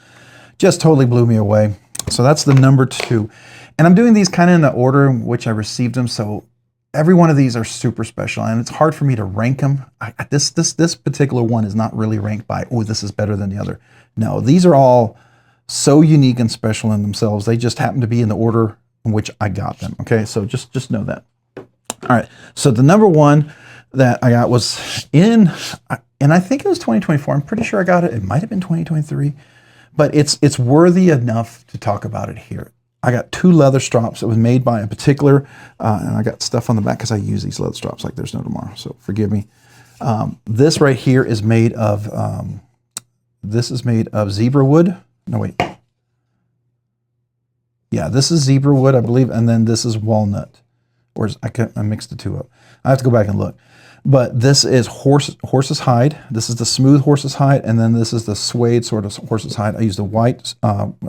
Just totally blew me away. So that's the number 2, and I'm doing these kind of in the order in which I received them. So every one of these are super special, and it's hard for me to rank them. This particular one is not really ranked by, oh, this is better than the other. No, these are all so unique and special in themselves. They just happen to be in the order in which I got them. Okay, so just know that. All right, so the number 1 that I got was and I think it was 2024. I'm pretty sure I got it. It might have been 2023, but it's worthy enough to talk about it here. I got 2 leather strops that was made by a particular, and I got stuff on the back because I use these leather strops like there's no tomorrow, so forgive me. This right here is made of, zebra wood. No, wait. Yeah, this is zebra wood, I believe, and then this is walnut. Or I mixed the 2 up. I have to go back and look. But this is horse's hide. This is the smooth horse's hide, and then this is the suede sort of horse's hide. I used a white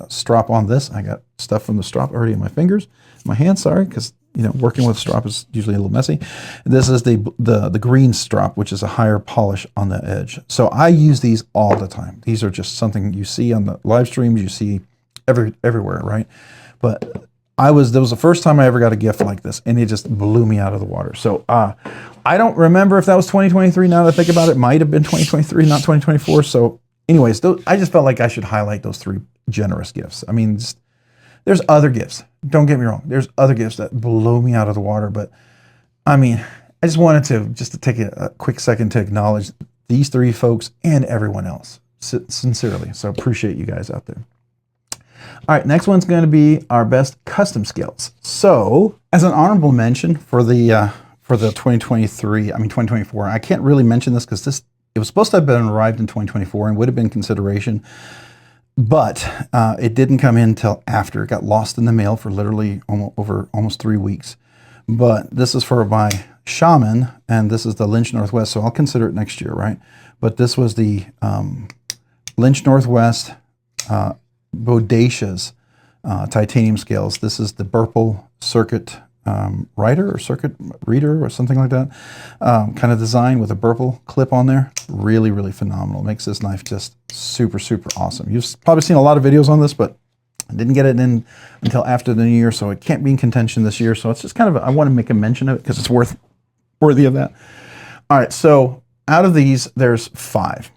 strop on this. I got stuff from the strop already in my fingers, my hands. Sorry, because working with a strop is usually a little messy. This is the green strop, which is a higher polish on the edge. So I use these all the time. These are just something you see on the live streams. You see everywhere, right? But that was the first time I ever got a gift like this, and it just blew me out of the water. So I don't remember if that was 2023. Now that I think about it, it might have been 2023, not 2024. So anyways, I just felt like I should highlight those 3 generous gifts. I mean, there's other gifts. Don't get me wrong. There's other gifts that blow me out of the water. But I mean, I just wanted to take a quick second to acknowledge these 3 folks and everyone else sincerely. So appreciate you guys out there. All right, next one's going to be our best custom scales. So, as an honorable mention for the 2024, I can't really mention this because it was supposed to have been arrived in 2024 and would have been consideration, but it didn't come in until after. It got lost in the mail for literally almost 3 weeks. But this is for my Shaman, and this is the Lynch Northwest, so I'll consider it next year, right? But this was the Lynch Northwest Bodacious titanium scales. This is the Burple Circuit Rider or Circuit Reader or something like that kind of design with a Burple clip on there. Really, really phenomenal. Makes this knife just super, super awesome. You've probably seen a lot of videos on this, but I didn't get it in until after the new year, so it can't be in contention this year. So it's just kind of, I want to make a mention of it because it's worthy of that. All right, so out of these, there's 5.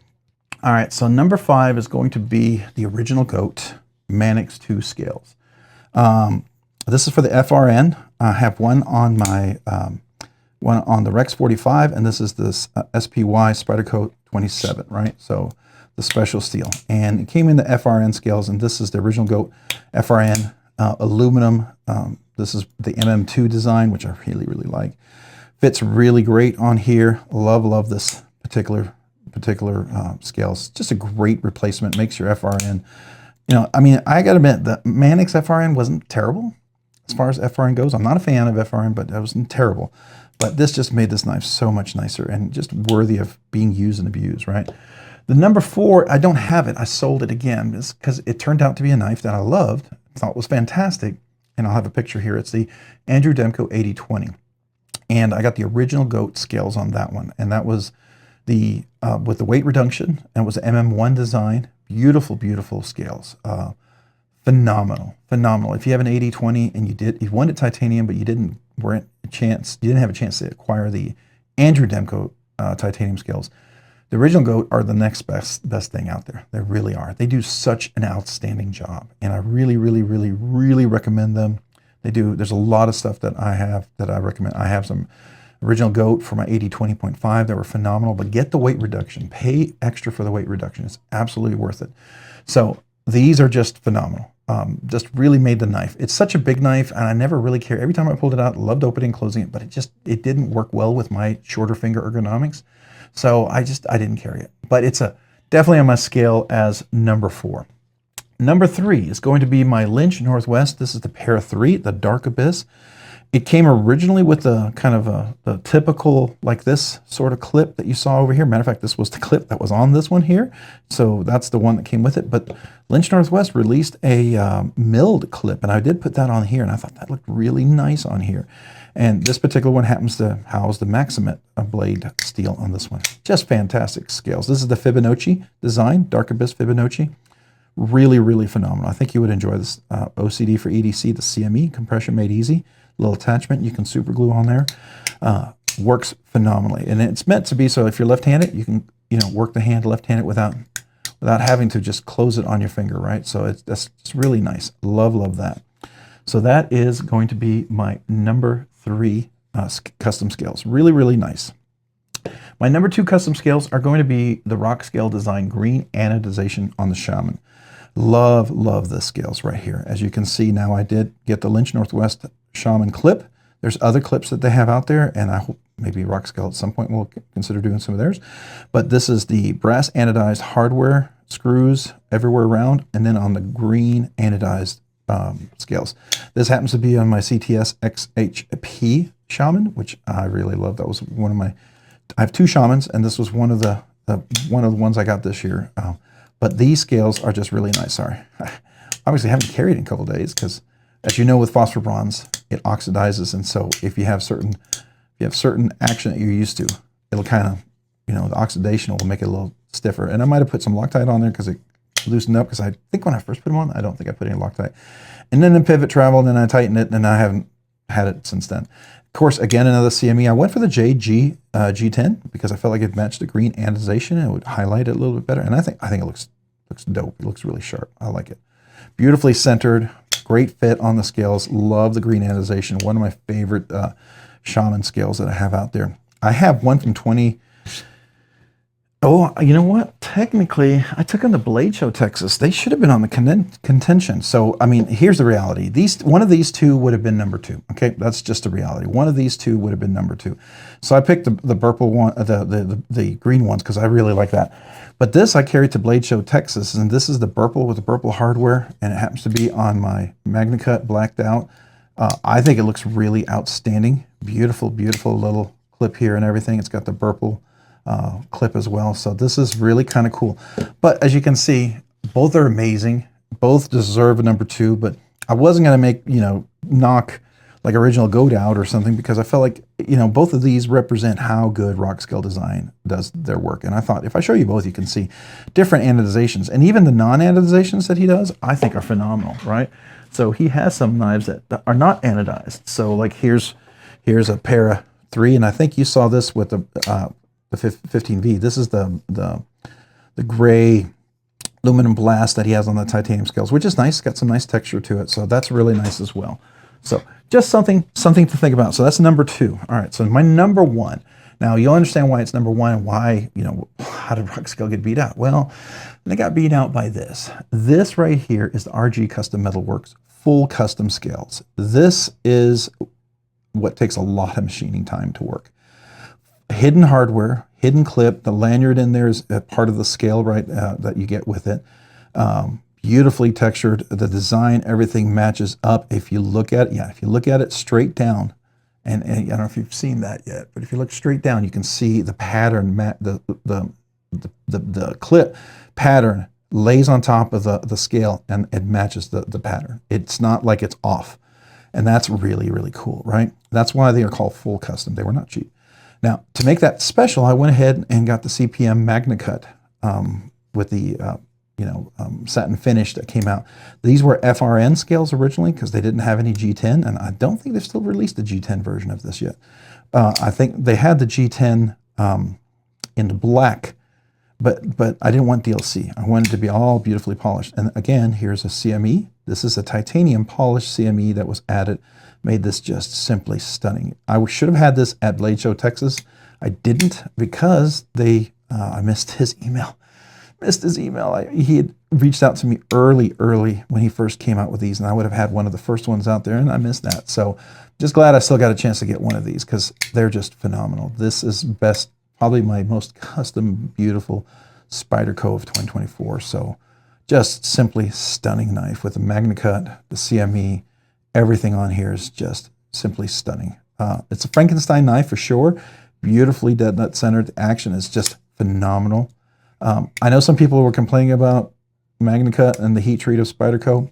All right, so number 5 is going to be the original Goat Manix 2 scales. This is for the FRN. I have one on my one on the Rex 45, and this is this SPY Spyderco 27, right? So the special steel, and it came in the FRN scales, and this is the original Goat FRN aluminum. This is the MM2 design, which I really, really like. Fits really great on here. Love this particular scales. Just a great replacement. Makes your FRN, I mean, I gotta admit, the Manix FRN wasn't terrible as far as FRN goes. I'm not a fan of FRN, but it wasn't terrible. But this just made this knife so much nicer and just worthy of being used and abused, right? The number 4, I don't have it. I sold it again because it turned out to be a knife that I loved, thought was fantastic, and I'll have a picture here. It's the Andrew Demko 8020. And I got the original Goat scales on that one. And that was the, with the weight reduction, and it was MM1 design. Beautiful, beautiful scales. Phenomenal, phenomenal. If you have an 8020 and you wanted titanium, but you didn't have a chance to acquire the Andrew Demko titanium scales, the original Goat are the next best thing out there. They really are. They do such an outstanding job, and I really, really, really, really recommend them. They do. There's a lot of stuff that I have that I recommend. I have some original Goat for my 8020.5 that were phenomenal, but get the weight reduction. Pay extra for the weight reduction. It's absolutely worth it. So these are just phenomenal. Just really made the knife. It's such a big knife, and I never really cared. Every time I pulled it out, loved opening and closing it, but it didn't work well with my shorter finger ergonomics. So I didn't carry it. But it's definitely on my scale as number 4. Number 3 is going to be my Lynch Northwest. This is the Pair 3, the Dark Abyss. It came originally with the kind of the typical, like this sort of clip that you saw over here. Matter of fact, this was the clip that was on this one here. So that's the one that came with it. But Lynch Northwest released a milled clip, and I did put that on here, and I thought that looked really nice on here. And this particular one happens to house the Maximate blade steel on this one. Just fantastic scales. This is the Fibonacci design, Dark Abyss Fibonacci. Really, really phenomenal. I think you would enjoy this. OCD for EDC, the CME, compression made easy. Little attachment you can super glue on there. Works phenomenally, and it's meant to be so if you're left-handed, you can work the hand left-handed without having to just close it on your finger, right? So it's really nice. Love that. So that is going to be my number 3 custom scales. Really, really nice. My number 2 custom scales are going to be the Rockscale Design Green Anodization on the Shaman. Love this scales right here. As you can see now, I did get the Lynch Northwest Shaman clip. There's other clips that they have out there, and I hope maybe Rockscale at some point will consider doing some of theirs. But this is the brass anodized hardware screws everywhere around, and then on the green anodized scales. This happens to be on my CTS XHP Shaman, which I really love. That was one of my, I have 2 Shamans, and this was one of the ones I got this year. But these scales are just really nice. Sorry, obviously I haven't carried it in a couple of days because, as you know, with phosphor bronze, it oxidizes, and so if you have certain action that you're used to, it'll kind of, the oxidation will make it a little stiffer. And I might have put some Loctite on there because it loosened up, because I think when I first put them on, I don't think I put any Loctite. And then the pivot traveled, and then I tightened it, and I haven't had it since then. Of course, again, another CME. I went for the JG G10 because I felt like it matched the green anodization and it would highlight it a little bit better. And I think it looks dope. It looks really sharp. I like it. Beautifully centered, great fit on the scales. Love the green anodization. One of my favorite Shaman scales that I have out there. I have one from 20. Oh, you know what? Technically, I took them to Blade Show, Texas. They should have been on the contention. So, I mean, here's the reality. One of these 2 would have been number 2. Okay, that's just the reality. One of these 2 would have been number 2. So I picked the purple one, the green ones, because I really like that. But this I carried to Blade Show, Texas, and this is the purple with the purple hardware, and it happens to be on my Magna Cut blacked out. I think it looks really outstanding. Beautiful, beautiful little clip here and everything. It's got the purple clip as well. So this is really kind of cool. But as you can see, both are amazing. Both deserve a number 2, but I wasn't going to make, knock like original Goat out or something, because I felt like, both of these represent how good Rockscale Design does their work. And I thought if I show you both, you can see different anodizations, and even the non-anodizations that he does, I think are phenomenal, right? So he has some knives that are not anodized. So like here's a Para 3, and I think you saw this with the 15V. This is the gray aluminum blast that he has on the titanium scales, which is nice. It's got some nice texture to it, so that's really nice as well. So just something to think about. So that's number 2. All right, so my number 1. Now you'll understand why it's number 1 and why, how did Rockscale get beat out? Well, they got beat out by this. This right here is the RG Custom Metalworks full custom scales. This is what takes a lot of machining time to work. Hidden hardware, hidden clip, the lanyard in there is a part of the scale, right, that you get with it. Beautifully textured, the design, everything matches up. If you look at it, if you look at it straight down, and I don't know if you've seen that yet, but if you look straight down, you can see the pattern, the clip pattern lays on top of the scale, and it matches the pattern. It's not like it's off. And that's really, really cool, right? That's why they are called full custom. They were not cheap. Now, to make that special, I went ahead and got the CPM Magna Cut with the satin finish that came out. These were FRN scales originally because they didn't have any G10, and I don't think they've still released the G10 version of this yet. I think they had the G10 in the black, but I didn't want DLC. I wanted it to be all beautifully polished. And again, here's a CME. This is a titanium polished CME that was added, made this just simply stunning. I should have had this at Blade Show, Texas. I didn't because I missed his email. He had reached out to me early when he first came out with these, and I would have had one of the first ones out there, and I missed that. So just glad I still got a chance to get one of these because they're just phenomenal. This is probably my most custom, beautiful Spyderco of 2024. So just simply stunning knife with the Magna Cut, the CME, everything on here is just simply stunning. It's a Frankenstein knife for sure. Beautifully dead nut centered. The action is just phenomenal. I know some people were complaining about Magna Cut and the heat treat of Spyderco.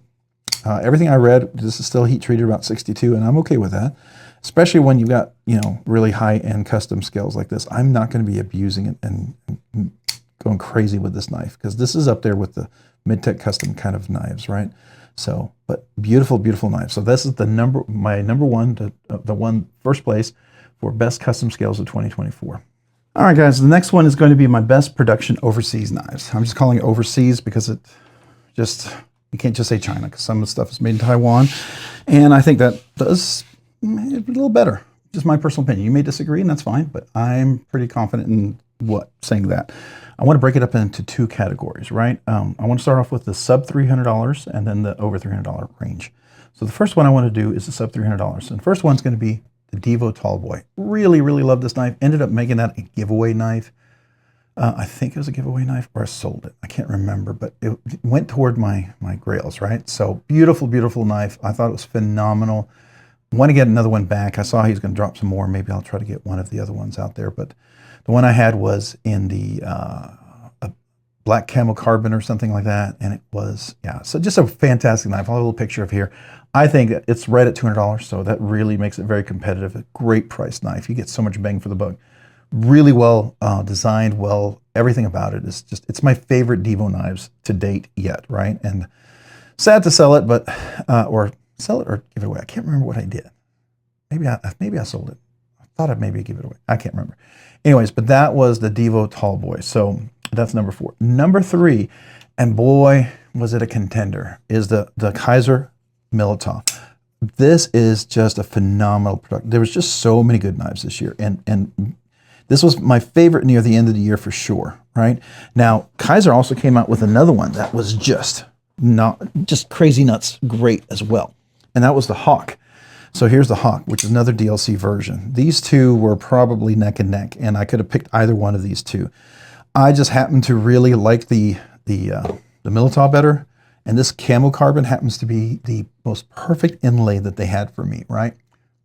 Everything I read, this is still heat treated about 62, and I'm okay with that. Especially when you've got, really high-end custom scales like this. I'm not going to be abusing it and going crazy with this knife because this is up there with the mid-tech custom kind of knives, right? So, but beautiful, beautiful knife. So this is my number one, the first place for best custom scales of 2024. All right, guys, the next one is going to be my best production overseas knives. I'm just calling it overseas because you can't just say China because some of the stuff is made in Taiwan. And I think that does a little better. Just my personal opinion. You may disagree, and that's fine, but I'm pretty confident in saying that. I want to break it up into two categories, right? I want to start off with the sub $300 and then the over $300 range. So the first one I want to do is the sub $300. And the first one's going to be the Devo Tallboy. Really, really love this knife. Ended up making that a giveaway knife. I think it was a giveaway knife or I sold it. I can't remember, but it went toward my grails, right? So beautiful, beautiful knife. I thought it was phenomenal. Want to get another one back. I saw he was going to drop some more. Maybe I'll try to get one of the other ones out there. But the one I had was in the a black camel carbon or something like that. And it was, so just a fantastic knife. I'll have a little picture of here. I think it's right at $200, so that really makes it very competitive. A great price knife. You get so much bang for the buck. Really well designed, everything about it is just, it's my favorite Devo knives to date yet, right? And sad to sell it, but, or sell it or give it away. I can't remember what I did. Maybe I sold it. I thought I'd maybe give it away. I can't remember. Anyways, but that was the Devo Tallboy. So that's number 4. Number 3, and boy, was it a contender, is the Kizer Militov. This is just a phenomenal product. There was just so many good knives this year, and this was my favorite near the end of the year for sure, right? Now, Kizer also came out with another one that was just crazy nuts great as well, and that was the Hawk. So here's the Hawk, which is another DLC version. These two were probably neck and neck, and I could have picked either one of these two. I just happen to really like the Militov better. And this camo carbon happens to be the most perfect inlay that they had for me, right?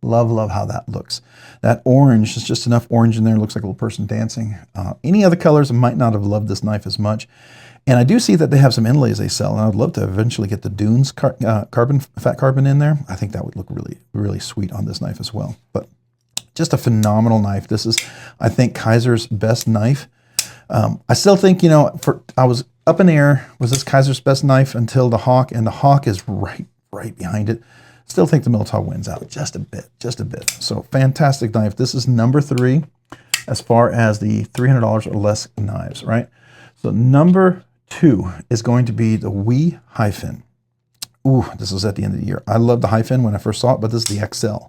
Love how that looks. That orange is just enough orange in there. It looks like a little person dancing. Any other colors, I might not have loved this knife as much. And I do see that they have some inlays they sell, and I'd love to eventually get the Dunes fat carbon in there. I think that would look really, really sweet on this knife as well. But just a phenomenal knife. This is, I think, Kizer's best knife. I still think, I was up in the air, was this Kizer's best knife until the Hawk, and the Hawk is right behind it. Still think the Militov wins out just a bit. So fantastic knife. This is number 3 as far as the $300 or less knives, right? So number 2 is going to be the WE Hi-Fin. Ooh, this was at the end of the year. I loved the Hi-Fin when I first saw it, but this is the XL.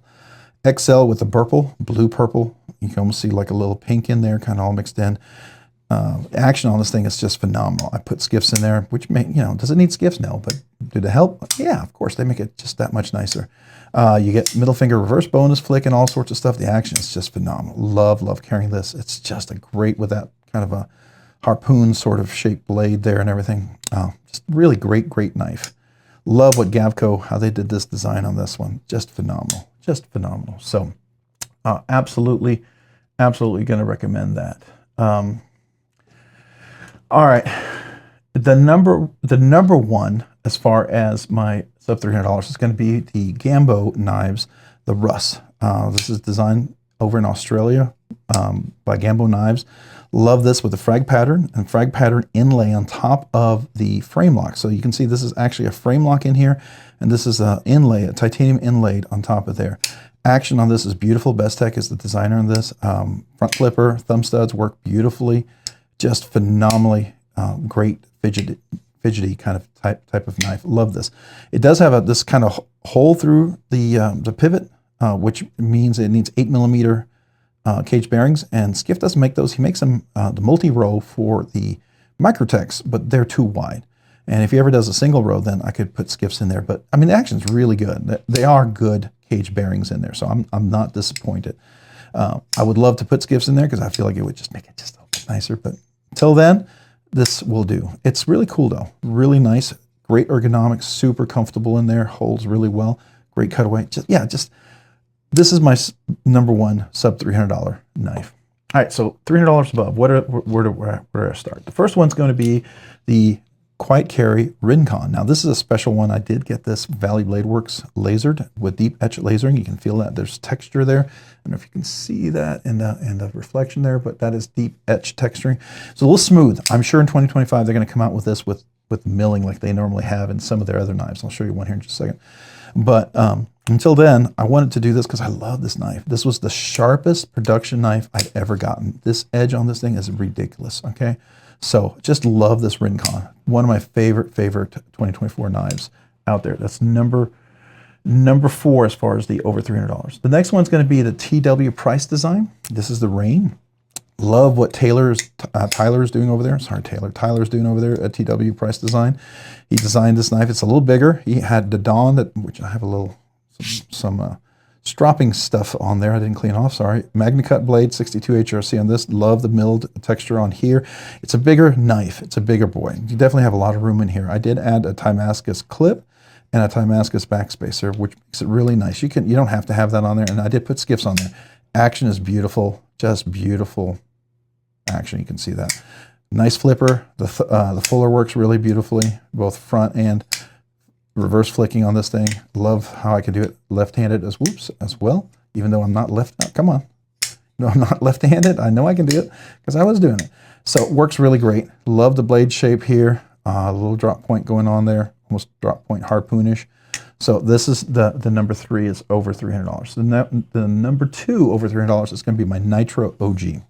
XL with the blue purple. You can almost see like a little pink in there, kind of all mixed in. Action on this thing is just phenomenal. I put skiffs in there, which does it need skiffs? No, but do they help? Yeah, of course, they make it just that much nicer. You get middle finger reverse bonus flick and all sorts of stuff. The action is just phenomenal. Love carrying this. It's just a great with that kind of a harpoon sort of shaped blade there and everything. Just really great knife. Love what Gavco, how they did this design on this one. Just phenomenal. So absolutely going to recommend that. All right, the number 1 as far as my sub $300 is going to be the Gambo knives, the Russ. This is designed over in Australia by Gambo Knives. Love this with the frag pattern and frag pattern inlay on top of the frame lock. So you can see this is actually a frame lock in here, and this is an inlay, a titanium inlaid on top of there. Action on this is beautiful. Bestech is the designer on this. Front flipper, thumb studs work beautifully. Just phenomenally great fidgety kind of type of knife. Love this. It does have this kind of hole through the pivot, which means it needs 8mm cage bearings, and Skiff doesn't make those. He makes them the multi-row for the Microtechs, but they're too wide. And if he ever does a single row, then I could put Skiffs in there. But I mean, the action's really good. They are good cage bearings in there, so I'm not disappointed. I would love to put Skiffs in there because I feel like it would just make it just a little bit nicer. But until then, this will do. It's really cool though. Really nice. Great ergonomics. Super comfortable in there. Holds really well. Great cutaway. This is my number one sub $300 knife. All right, so $300 above. Where do I start? The first one's going to be the Quiet Carry RNK10. Now this is a special one. I did get this Valley Blade Works lasered with deep etch lasering. You can feel that there's texture there. I don't know if you can see that in the reflection there, but that is deep etch texturing. It's a little smooth. I'm sure in 2025 they're going to come out with this with milling like they normally have in some of their other knives. I'll show you one here in just a second. But until then, I wanted to do this because I love this knife. This was the sharpest production knife I'd ever gotten. This edge on this thing is ridiculous, okay? So just love this RNK10. One of my favorite 2024 knives out there. That's number 4 as far as the over $300. The next one's going to be the TW Price design. This is the Rain. Love what Tyler's doing over there. Sorry, Tyler's doing over there at TW Price Design. He designed this knife. It's a little bigger. He had the Dawn, which I have a little some stropping stuff on there. I didn't clean off. Sorry. MagnaCut blade, 62 HRC on this. Love the milled texture on here. It's a bigger knife. It's a bigger boy. You definitely have a lot of room in here. I did add a Timascus clip and a Timascus backspacer, which makes it really nice. You don't have to have that on there, and I did put Skiffs on there. Action is beautiful. Just beautiful action. You can see that. Nice flipper. The fuller works really beautifully, both front and reverse flicking on this thing. Love how I can do it left-handed as well, even though I'm not come on. No, I'm not left-handed. I know I can do it because I was doing it. So it works really great. Love the blade shape here. A little drop point going on there, almost drop point harpoonish. So this is the number 3 is over $300. The number 2 over $300 is going to be my Nitro OG.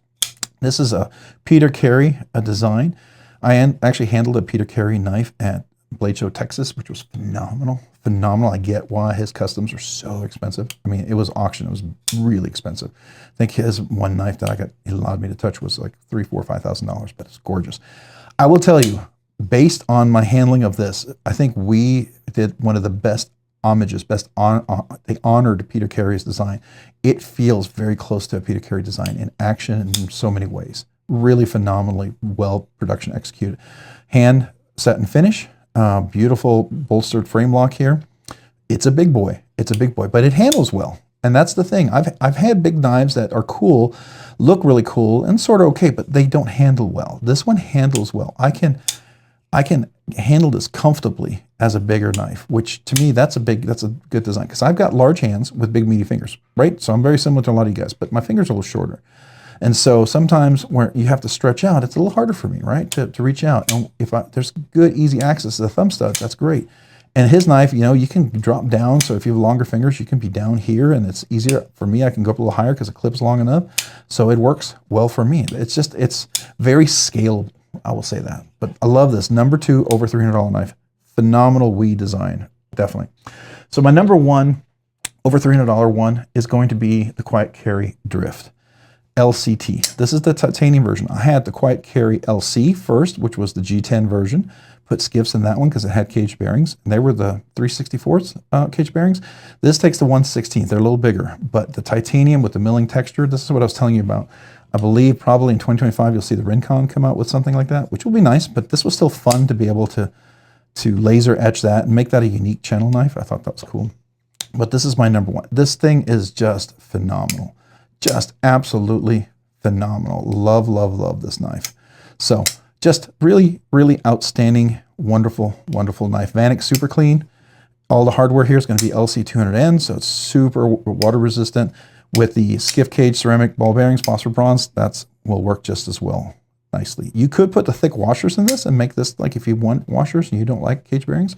This is a Peter Carey design. I actually handled a Peter Carey knife at Blade Show, Texas, which was phenomenal. Phenomenal. I get why his customs are so expensive. I mean, it was auction. It was really expensive. I think his one knife that he allowed me to touch was like $3,000, $4,000, $5,000, but it's gorgeous. I will tell you, based on my handling of this, I think we did one of the best homages, they honored Peter Carey's design. It feels very close to a Peter Carey design in action in so many ways. Really phenomenally well production executed. Hand set and finish. Beautiful bolstered frame lock here. It's a big boy. It's a big boy, but it handles well. And that's the thing. I've had big knives that are cool, look really cool, and sort of okay, but they don't handle well. This one handles well. I can handle this comfortably as a bigger knife, which to me, that's a good design, because I've got large hands with big meaty fingers, right? So I'm very similar to a lot of you guys, but my fingers are a little shorter. And so sometimes where you have to stretch out, it's a little harder for me, right? To reach out. And if there's good, easy access to the thumb studs, that's great. And his knife, you can drop down. So if you have longer fingers, you can be down here, and it's easier for me. I can go up a little higher because the clip's long enough. So it works well for me. It's very scalable. I will say that. But I love this. Number 2 over $300 knife. Phenomenal weed design. Definitely. So my number 1 over $300 one is going to be the Quiet Carry Drift LCT. This is the titanium version. I had the Quiet Carry LC first, which was the G10 version. Put Skiffs in that one because it had cage bearings. They were the 3/64 cage bearings. This takes the 1/16. They're a little bigger, but the titanium with the milling texture, this is what I was telling you about. I believe probably in 2025 you'll see the RNK10 come out with something like that, which will be nice, but this was still fun to be able to laser etch that and make that a unique channel knife. I thought that was cool. But this is my number 1. This thing is just phenomenal. Just absolutely phenomenal. Love, love, love this knife. So just really, really outstanding, wonderful, wonderful knife. Vanek super clean. All the hardware here is going to be LC200N, so it's super water resistant. With the Skiff Caged ceramic ball bearings, phosphor bronze, that will work just as well nicely. You could put the thick washers in this and make this, like if you want washers and you don't like cage bearings,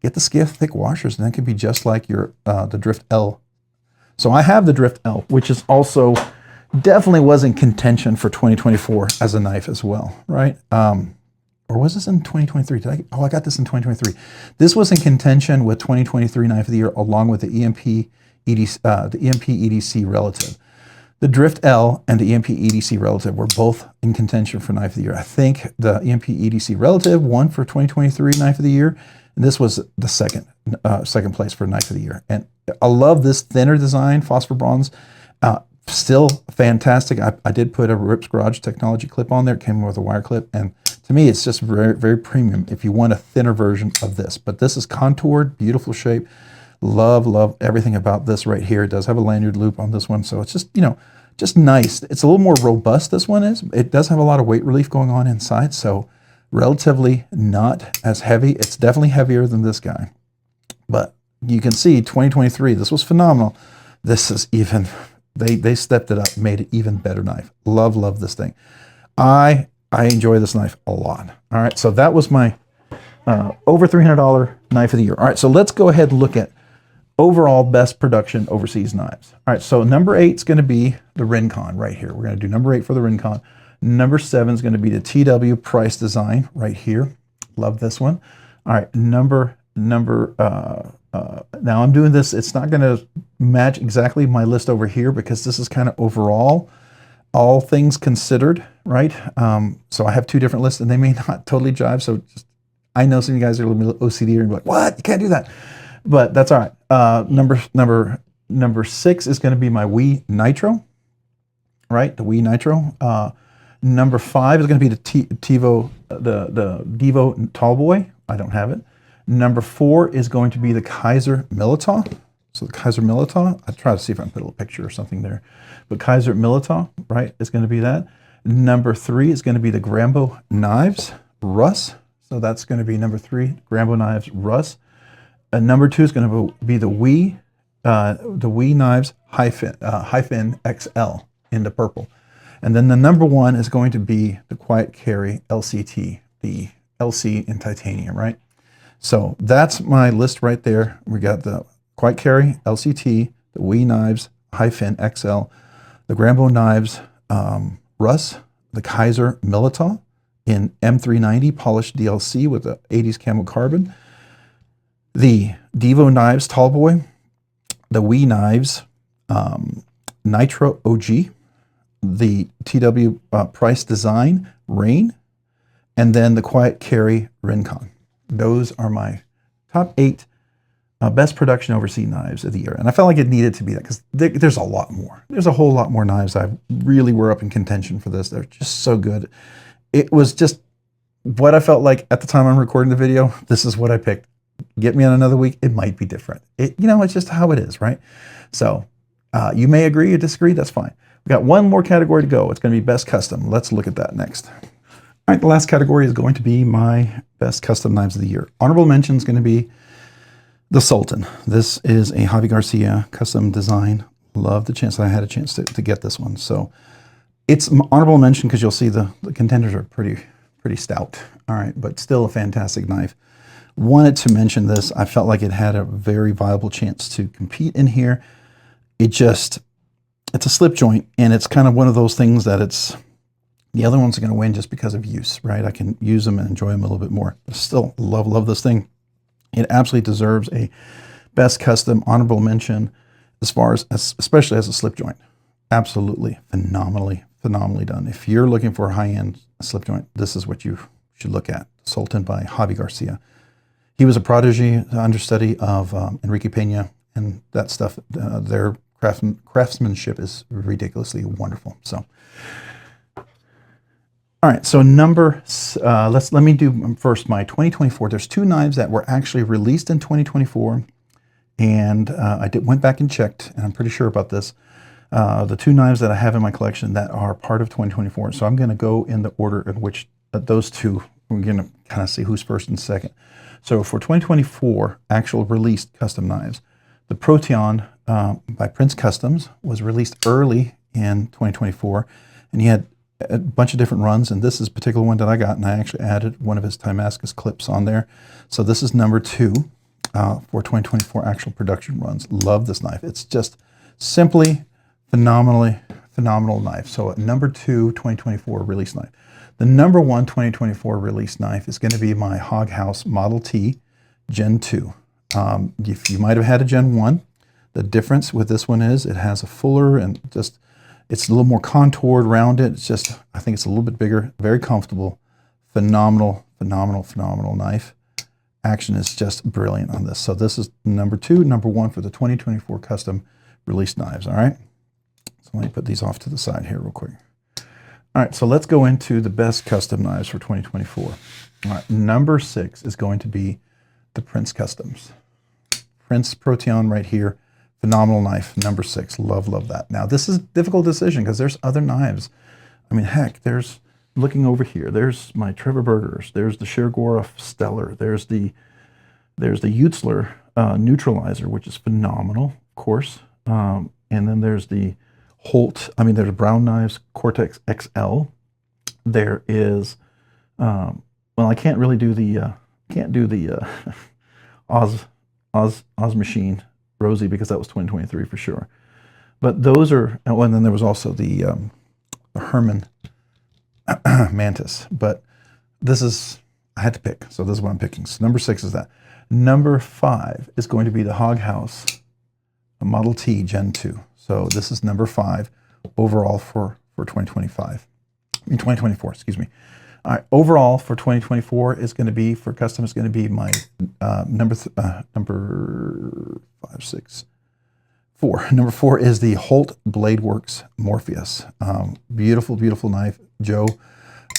get the Skiff thick washers, and that could be just like your the Drift L. So I have the Drift L, which is also definitely was in contention for 2024 as a knife as well, right? Or was this in 2023? I got this in 2023. This was in contention with 2023 Knife of the Year, along with the EMP EDC Relative. The Drift L and the EMP EDC Relative were both in contention for Knife of the Year. I think the EMP EDC Relative won for 2023 Knife of the Year, and this was the second place for Knife of the Year. And I love this thinner design, phosphor bronze. Still fantastic. I did put a Rips Garage technology clip on there. It came with a wire clip, and to me, it's just very, very premium if you want a thinner version of this. But this is contoured, beautiful shape. Love everything about this right here. It does have a lanyard loop on this one, so it's just, you know, just nice. It's a little more robust, this one is. It does have a lot of weight relief going on inside, so relatively not as heavy. It's definitely heavier than this guy. But you can see 2023, this was phenomenal. This is even, they stepped it up, made it even better knife. Love this thing. I enjoy this knife a lot. All right, so that was my over $300 Knife of the Year. All right, so let's go ahead and look at overall best production overseas knives. All right, so number 8 is going to be the RNK10 right here. We're going to do number 8 for the RNK10. Number 7 is going to be the TW Price Design right here. Love this one. All right, now I'm doing this. It's not going to match exactly my list over here because this is kind of overall, all things considered, right? So I have 2 different lists and they may not totally jive. So just, I know some of you guys are a little OCD and be like, what? You can't do that. But that's all right. Number 6 is going to be my Wii Nitro, right? The Wii Nitro. Number 5 is going to be the Devo Tallboy. I don't have it. Number 4 is going to be the Kaiser Militar. So the Kaiser Militar, I'll try to see if I can put a little picture or something there. But Kaiser Militar, right, is going to be that. Number 3 is going to be the Grambo Knives Russ. So that's going to be number 3, Grambo Knives Russ. Number 2 is going to be the Wii Knives hyphen XL in the purple. And then the number 1 is going to be the Quiet Carry LCT, the LC in titanium, right? So that's my list right there. We got the Quiet Carry LCT, the Wii Knives hyphen XL, the Grambo Knives Russ, the Kaiser Militar in M390 polished DLC with the 80s camo carbon, the Devo Knives Tallboy, the Wii Knives Nitro OG, the TW Price Design Rain, and then the Quiet Carry RNK10. Those are my top 8 best production overseas knives of the year. And I felt like it needed to be that because there's a lot more. There's a whole lot more knives I really were up in contention for this. They're just so good. It was just what I felt like at the time I'm recording the video. This is what I picked. Get me on another week, it might be different. It's just how it is, right? So you may agree or disagree, that's fine. We got one more category to go. It's going to be best custom. Let's look at that next. All right, the last category is going to be my best custom knives of the year. Honorable mention is going to be the Sultan. This is a Javi Garcia custom design. Love the chance that I had a chance to get this one. So it's honorable mention because you'll see the contenders are pretty stout. All right, but still a fantastic knife. Wanted to mention this. I felt like it had a very viable chance to compete in here. It's a slip joint, and it's kind of one of those things that the other ones are going to win just because of use, right? I can use them and enjoy them a little bit more. But still, love this thing. It absolutely deserves a best custom honorable mention as far as especially as a slip joint. Absolutely phenomenally done. If you're looking for a high-end slip joint, this is what you should look at. Sultan by Javi Garcia. He was a protege, understudy of Enrique Pena, and that stuff, their craftsmanship is ridiculously wonderful. So, all right, so let me do first my 2024. There's 2 knives that were actually released in 2024, and I went back and checked, and I'm pretty sure about this. The 2 knives that I have in my collection that are part of 2024. So I'm going to go in the order in which those 2, we're going to kind of see who's first and second. So for 2024 actual released custom knives, the Proteon by Prince Customs was released early in 2024, and he had a bunch of different runs, and this is a particular one that I got, and I actually added one of his Damascus clips on there. So this is number 2 for 2024 actual production runs. Love this knife. It's just simply phenomenal knife. So number 2 2024 release knife. The number 1 2024 release knife is going to be my Hog House Model T Gen 2. If you might have had a Gen 1, the difference with this one is it has a fuller and just, it's a little more contoured around it. It's just, I think it's a little bit bigger, very comfortable, phenomenal knife. Action is just brilliant on this. So this is number 2, number 1 for the 2024 custom release knives, all right? So let me put these off to the side here real quick. All right, so let's go into the best custom knives for 2024. All right, number 6 is going to be the Prince Customs. Prince Proteon right here. Phenomenal knife, number 6. Love that. Now, this is a difficult decision because there's other knives. I mean, heck, there's, looking over here, there's my Trevor Burgers, there's the Shergorov Stellar, there's the Utzler Neutralizer, which is phenomenal, of course. And then there's the Holt, there's Brown Knives Cortex XL. There is, well, I can't really do the, Oz Machine Rosie, because that was 2023 for sure. But those are, oh, and then there was also the Herman Mantis. But this is, I had to pick, so this is what I'm picking. So number 6 is that. Number 5 is going to be the Hog House Model T Gen 2. So this is number 5 overall for 2024, excuse me. All right, overall for 2024 is going to be, for custom, is going to be my number 4. Number 4 is the Holt Bladeworks Morpheus. Beautiful knife. Joe,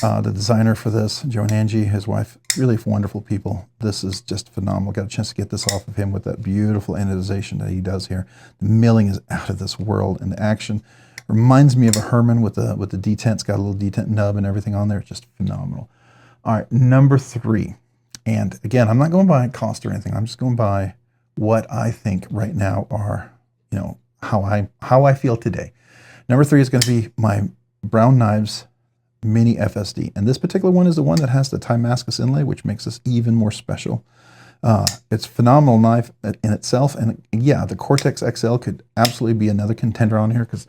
the designer for this, Joe and Angie, his wife, really wonderful people. This is just phenomenal. Got a chance to get this off of him with that beautiful anodization that he does here. The milling is out of this world, and the action reminds me of a Herman with the detent. It's got a little detent nub and everything on there. It's just phenomenal. All right, number 3. And again, I'm not going by cost or anything. I'm just going by what I think right now are, you know, how I feel today. Number 3 is going to be my Brown Knives Mini FSD. And this particular one is the one that has the Damascus inlay, which makes this even more special. It's a phenomenal knife in itself. And yeah, the Cortex XL could absolutely be another contender on here, because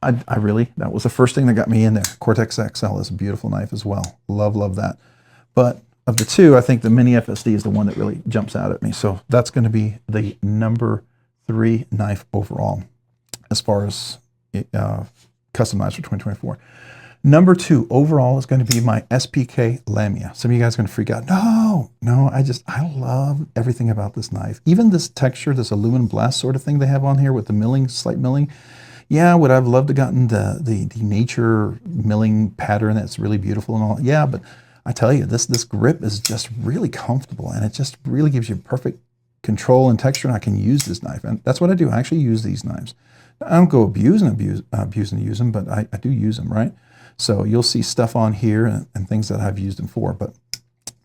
I really, that was the first thing that got me in there. Cortex XL is a beautiful knife as well. Love that. But of the two, I think the Mini FSD is the one that really jumps out at me. So that's going to be the number 3 knife overall as far as custom knives for 2024. Number 2 overall is going to be my SPK Lamia. Some of you guys are going to freak out. No, I love everything about this knife. Even this texture, this aluminum blast sort of thing they have on here with the milling, slight milling. Yeah, would I've loved to gotten the nature milling pattern that's really beautiful and all. Yeah, but I tell you, this grip is just really comfortable, and it just really gives you perfect control and texture, and I can use this knife. And that's what I do. I actually use these knives. I don't go abuse and use them, but I do use them, right? So you'll see stuff on here and things that I've used them for, but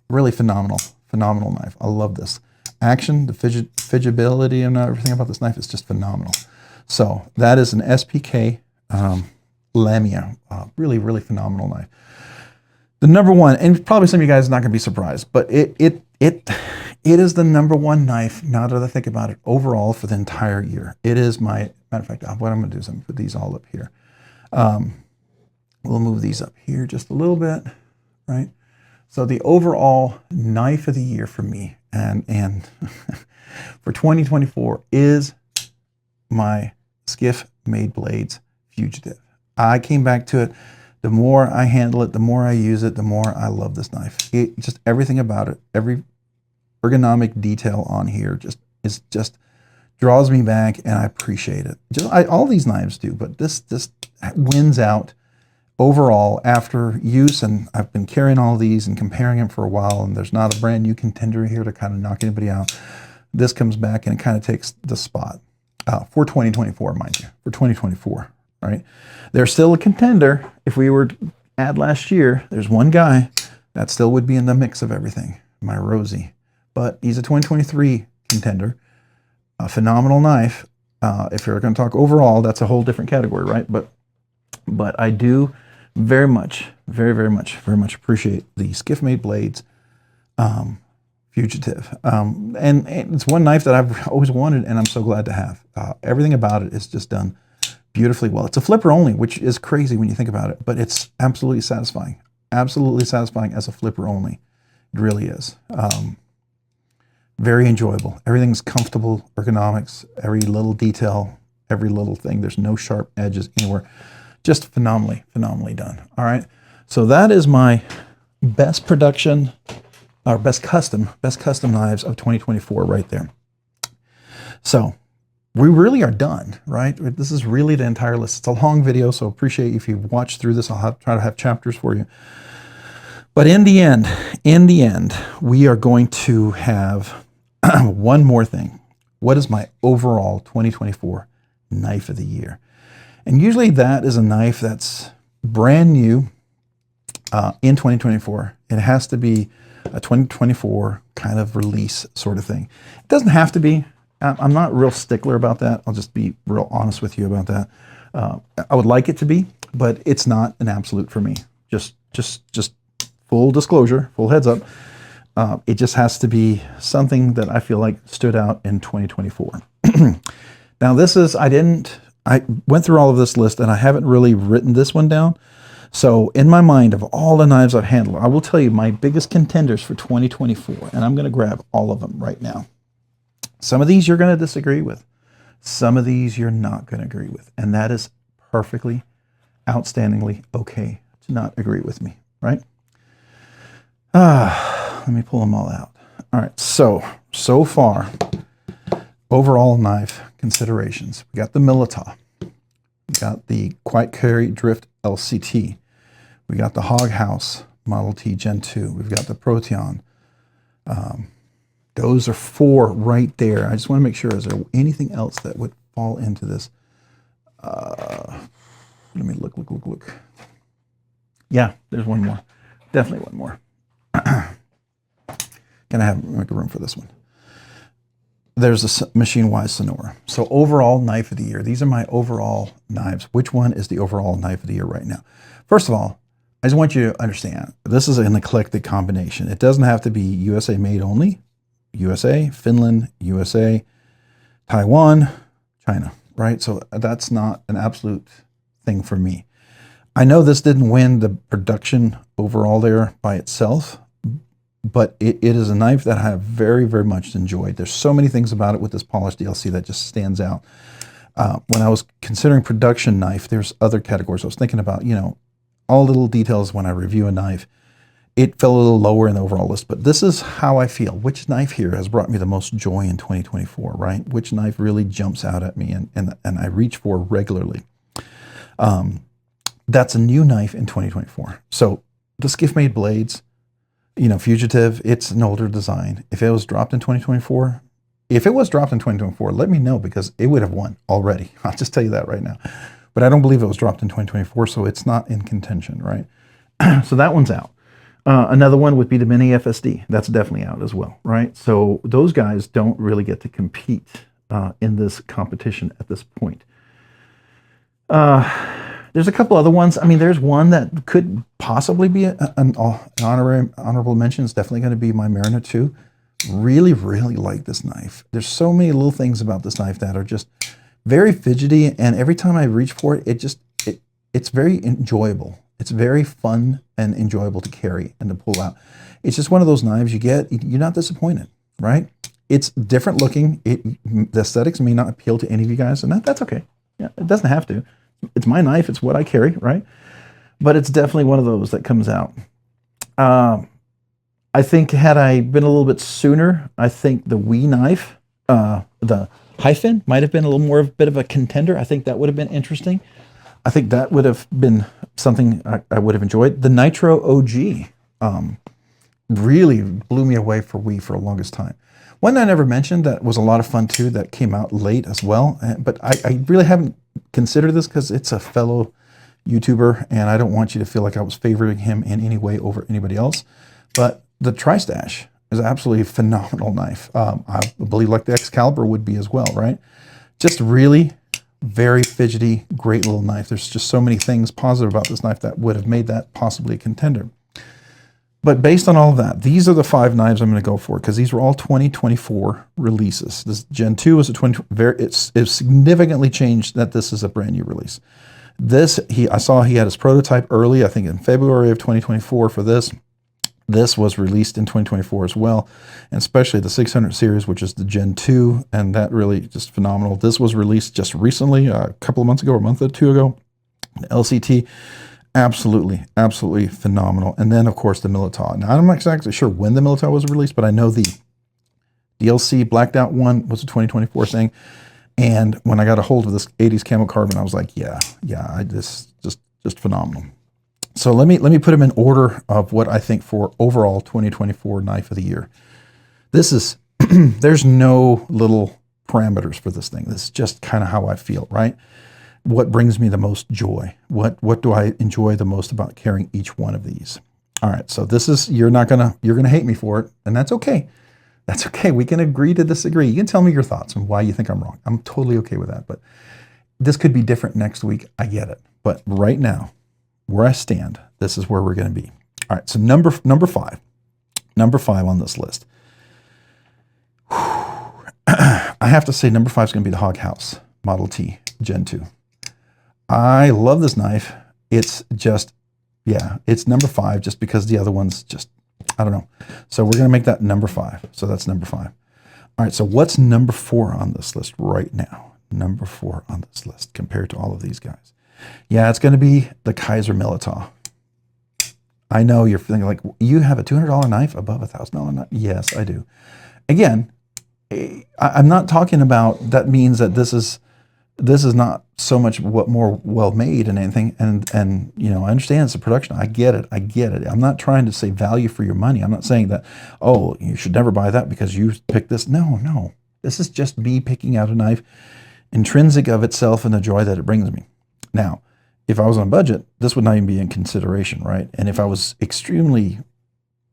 really phenomenal knife. I love this. Action, the fidgetability and everything about this knife is just phenomenal. So that is an SPK Lamia. Really phenomenal knife. The number 1, and probably some of you guys are not going to be surprised, but it is the number 1 knife, now that I think about it, overall for the entire year. It is my, matter of fact, what I'm going to do is I'm going to put these all up here. We'll move these up here just a little bit, right? So the overall knife of the year for me and for 2024 is my Skiff Made Blades Fugitive. I came back to it. The more I handle it, the more I use it, the more I love this knife. Just everything about it, every ergonomic detail on here just draws me back, and I appreciate it. All these knives do, but this wins out overall after use. And I've been carrying all these and comparing them for a while, and there's not a brand new contender here to kind of knock anybody out. This comes back and it kind of takes the spot for 2024, mind you, for 2024. Right? There's still a contender. If we were to add last year, there's one guy that still would be in the mix of everything, my Rosie. but he's a 2023 contender. A phenomenal knife. If you're going to talk overall, that's a whole different category, right? But I do very much appreciate the Skiff Made Blades Fugitive. And it's one knife that I've always wanted, and I'm so glad to have. Everything about it is just done beautifully well. It's a flipper only, which is crazy when you think about it, but it's absolutely satisfying. Absolutely satisfying as a flipper only. It really is. Very enjoyable. Everything's comfortable, ergonomics, every little detail, every little thing. There's no sharp edges anywhere. Just phenomenally done. All right. So that is my best production, or best custom knives of 2024 right there. So we really are done, right? This is really the entire list. It's a long video, so appreciate if you watch through this. I'll try to have chapters for you. But in the end, we are going to have one more thing. What is my overall 2024 knife of the year? And usually that is a knife that's brand new in 2024. It has to be a 2024 kind of release sort of thing. It doesn't have to be. I'm not real stickler about that. I'll just be real honest with you about that. I would like it to be, but it's not an absolute for me. Just full disclosure, full heads up. It just has to be something that I feel like stood out in 2024. Now this is, I went through all of this list and I haven't really written this one down. So in my mind, of all the knives I've handled, I will tell you my biggest contenders for 2024, and I'm going to grab all of them right now. Some of these you're going to disagree with. Some of these you're not going to agree with. And that is perfectly, outstandingly okay to not agree with me, right? Let me pull them all out. All right, so far, overall knife considerations. We got the Milita. We got the Quiet Carry Drift LCT. We got the Hog House Model T Gen 2. We've got the Proteon. Those are 4 right there. I just want to make sure, is there anything else that would fall into this? Let me look. Yeah, there's one more. Definitely one more. Gonna make a room for this one. There's a Machine-Wise Sonora. So overall knife of the year. These are my overall knives. Which one is the overall knife of the year right now? First of all, I just want you to understand, this is an eclectic combination. It doesn't have to be USA made only. USA, Finland, USA, Taiwan, China, right? So that's not an absolute thing for me. I know this didn't win the production overall there by itself, but it is a knife that I have very much enjoyed. There's so many things about it with this polished DLC that just stands out. When I was considering production knife, there's other categories. I was thinking about, you know, all little details when I review a knife. It fell a little lower in the overall list, but this is how I feel. Which knife here has brought me the most joy in 2024, right? Which knife really jumps out at me and I reach for regularly. That's a new knife in 2024. So the Skiff Made Blades, you know, Fugitive, it's an older design. If it was dropped in 2024, let me know, because it would have won already. I'll just tell you that right now. But I don't believe it was dropped in 2024, so it's not in contention, right? So that one's out. Another one would be the Mini FSD. That's definitely out as well, right? So those guys don't really get to compete in this competition at this point. There's a couple other ones. I mean, there's one that could possibly be an honorable mention. It's definitely going to be my Mariner 2. Really like this knife. There's so many little things about this knife that are just very fidgety, and every time I reach for it, it's very enjoyable. It's very fun and enjoyable to carry and to pull out. It's just one of those knives you're not disappointed, right? It's different looking. The aesthetics may not appeal to any of you guys, and that's okay. Yeah, it doesn't have to. It's my knife. It's what I carry, right? But it's definitely one of those that comes out. I think had I been a little bit sooner, I think the Wii knife, the Hyphen, might have been a little more of a bit of a contender. I think that would have been interesting. I think that would have been something I would have enjoyed. The Nitro OG really blew me away for Wii for the longest time. One I never mentioned that was a lot of fun too, that came out late as well. But I really haven't considered this because it's a fellow YouTuber and I don't want you to feel like I was favoring him in any way over anybody else. But the Tri-Stash, is absolutely a phenomenal knife. I believe like the Excalibur would be as well, right? Just really very fidgety, great little knife. There's just so many things positive about this knife that would have made that possibly a contender. But based on all of that, these are the 5 knives I'm going to go for, because these were all 2024 releases. This Gen 2 is a it's significantly changed that this is a brand new release. This, I saw he had his prototype early, I think in February of 2024 for this. This was released in 2024 as well, and especially the 600 series, which is the Gen 2, and that really just phenomenal. This was released just recently, a couple of months ago, or a month or two ago. The LCT, absolutely, absolutely phenomenal. And then, of course, the Militar. Now, I'm not exactly sure when the Militar was released, but I know the DLC blacked out one was a 2024 thing. And when I got a hold of this 80s camo carbon, I was like, yeah, this just phenomenal. So let me put them in order of what I think for overall 2024 knife of the year. This is there's no little parameters for this thing. This is just kind of how I feel, right? What brings me the most joy? What do I enjoy the most about carrying each one of these? All right, so this is you're gonna hate me for it, and that's okay. That's okay. We can agree to disagree. You can tell me your thoughts and why you think I'm wrong. I'm totally okay with that. But this could be different next week. I get it. But right now, where I stand, this is where we're going to be. All right, so number 5 on this list. I have to say number 5 is going to be the Hog House Model T Gen 2. I love this knife. It's just, yeah, it's number 5 just because the other one's just, I don't know. So we're going to make that number 5. So that's number 5. All right, so what's number 4 on this list right now? Number 4 on this list compared to all of these guys. Yeah, it's going to be the Kaiser Militar. I know you're thinking like, you have a $200 knife above a $1,000 knife? Yes, I do. Again, I'm not talking about, that means that this is not so much what more well-made and anything. And you know, I understand it's a production. I get it. I'm not trying to say value for your money. I'm not saying that, oh, you should never buy that because you picked this. No. This is just me picking out a knife, intrinsic of itself and the joy that it brings me. Now, if I was on a budget, this would not even be in consideration, right? And if I was extremely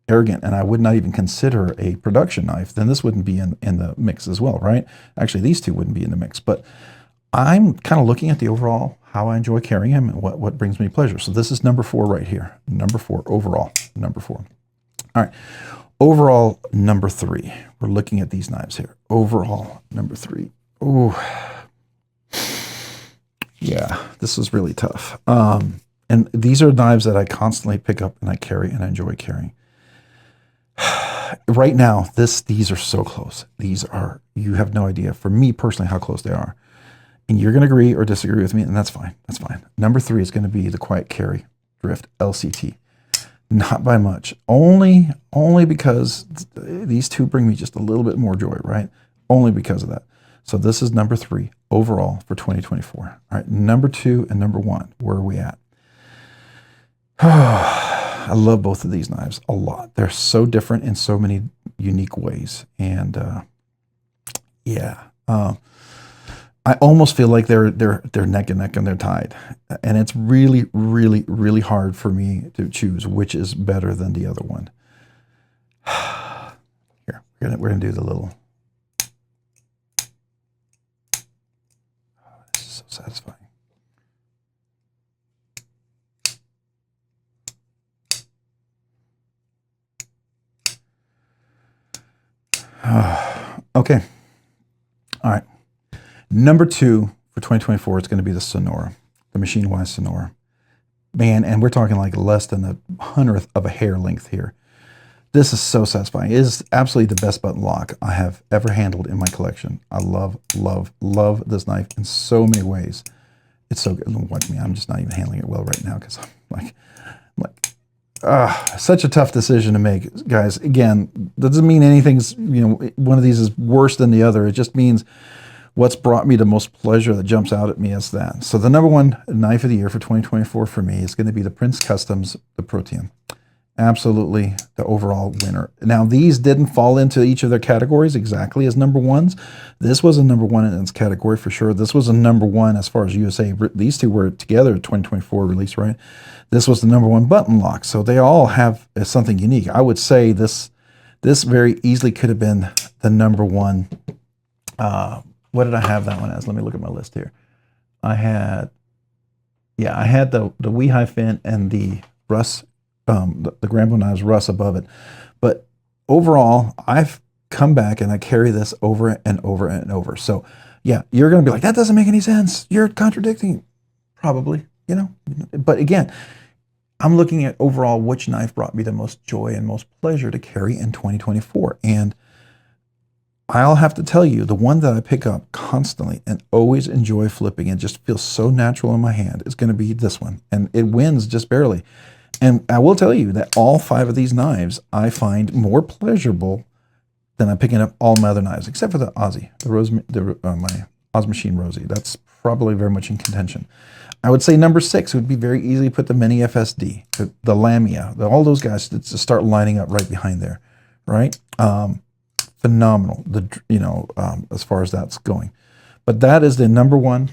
arrogant and I would not even consider a production knife, then this wouldn't be in the mix as well, right? Actually, these two wouldn't be in the mix. But I'm kind of looking at the overall, how I enjoy carrying him and what brings me pleasure. So this is number 4 right here. Number 4 overall, number 4. All right, overall number 3. We're looking at these knives here. Overall number 3. Ooh. Yeah, this is really tough. And these are knives that I constantly pick up and I carry and I enjoy carrying. Right now, these are so close. These are, you have no idea, for me personally, how close they are. And you're going to agree or disagree with me, and that's fine. That's fine. Number 3 is going to be the Quiet Carry Drift LCT. Not by much. Only because these two bring me just a little bit more joy, right? Only because of that. So this is number 3 overall for 2024. All right, number 2 and number 1, where are we at? I love both of these knives a lot. They're so different in so many unique ways. And yeah, I almost feel like they're neck and neck and th're tied. And it's really, really, really hard for me to choose which is better than the other one. Here, we're gonna do the little. Oh, this is so satisfying. Okay. All right. Number 2 for 2024 is going to be the Sonora, the Machine-Wise Sonora. Man, and we're talking like less than a 100th of a hair length here. This is so satisfying. It is absolutely the best button lock I have ever handled in my collection. I love, love, love this knife in so many ways. It's so good. Watch me. I'm just not even handling it well right now because I'm like, such a tough decision to make, guys. Again, doesn't mean anything's, one of these is worse than the other. It just means what's brought me the most pleasure that jumps out at me is that. So the number 1 knife of the year for 2024 for me is going to be the Prince Customs, the Protean. Absolutely the overall winner. Now, these didn't fall into each of their categories exactly as number 1s. This was a number 1 in its category for sure. This was a number 1 as far as USA. These two were together 2024 release, right? This was the number 1 button lock. So they all have something unique. I would say this This very easily could have been the number one. What did I have that one as? Let me look at my list here. I had the Weehai fin and the Russ, the Grambo knives Russ above it. But overall, I've come back and I carry this over and over and over. So yeah, you're going to be like, that doesn't make any sense. You're contradicting. Probably, you know. But again, I'm looking at overall which knife brought me the most joy and most pleasure to carry in 2024. And I'll have to tell you, the one that I pick up constantly and always enjoy flipping and just feels so natural in my hand is going to be this one. And it wins just barely. And I will tell you that all 5 of these knives I find more pleasurable than I'm picking up all my other knives, except for the Aussie, my Oz Machine Rosie. That's probably very much in contention. I would say number 6 would be very easily put the Mini FSD, the Lamia, all those guys to start lining up right behind there, right? Phenomenal, as far as that's going. But that is the number 1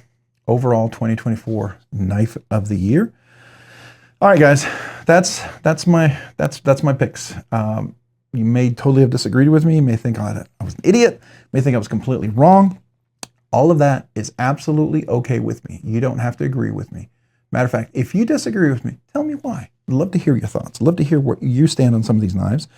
overall 2024 knife of the year. All right, guys, that's my picks. You may totally have disagreed with me. You may think I was an idiot. You may think I was completely wrong. All of that is absolutely okay with me. You don't have to agree with me. Matter of fact, if you disagree with me, tell me why. I'd love to hear your thoughts. I'd love to hear where you stand on some of these knives.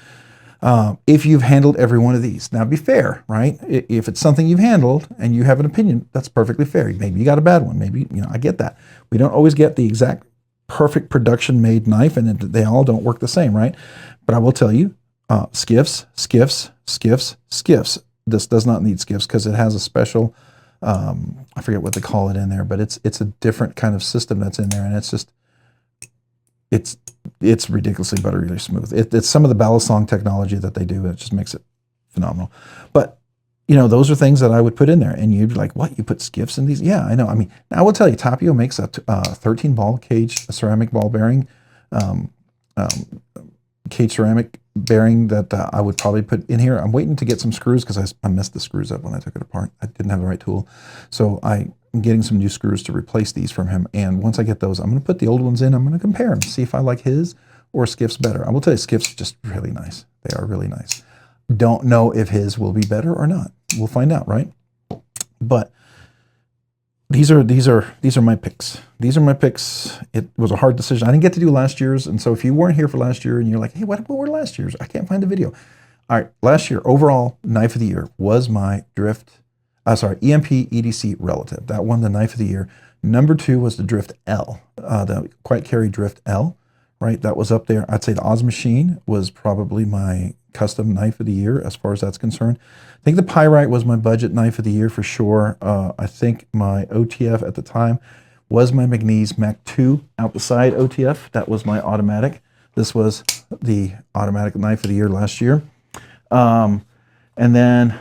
If you've handled every one of these. Now, be fair, right? If it's something you've handled and you have an opinion, that's perfectly fair. Maybe you got a bad one. Maybe, I get that. We don't always get the exact perfect production-made knife, and they all don't work the same, right? But I will tell you, skiffs. This does not need skiffs because it has a special, I forget what they call it in there, but it's a different kind of system that's in there, and it's ridiculously buttery smooth. It's some of the balisong technology that they do. It just makes it phenomenal. But those are things that I would put in there, and you'd be like, "What? You put skiffs in these?" Yeah, I know. I mean, I will tell you, Tapio makes a 13 ball cage ceramic ball bearing, cage ceramic bearing that I would probably put in here. I'm waiting to get some screws because I messed the screws up when I took it apart. I didn't have the right tool, so I'm getting some new screws to replace these from him. And once I get those, I'm going to put the old ones in. I'm going to compare them, see if I like his or Skiff's better. I will tell you, Skiff's just really nice. They are really nice. Don't know if his will be better or not. We'll find out, right? But these are my picks. These are my picks. It was a hard decision. I didn't get to do last year's, and so if you weren't here for last year and you're like, "Hey, what were last year's? I can't find the video." All right, last year overall knife of the year was my EMP EDC Relative. That won the knife of the year. Number 2 was the Drift L, the Quiet Carry Drift L. Right, that was up there. I'd say the Oz Machine was probably my custom knife of the year as far as that's concerned. I think the Pyrite was my budget knife of the year for sure. I think my OTF at the time was my McNeese Mac 2 out the side OTF. That was my automatic. This was the automatic knife of the year last year. And then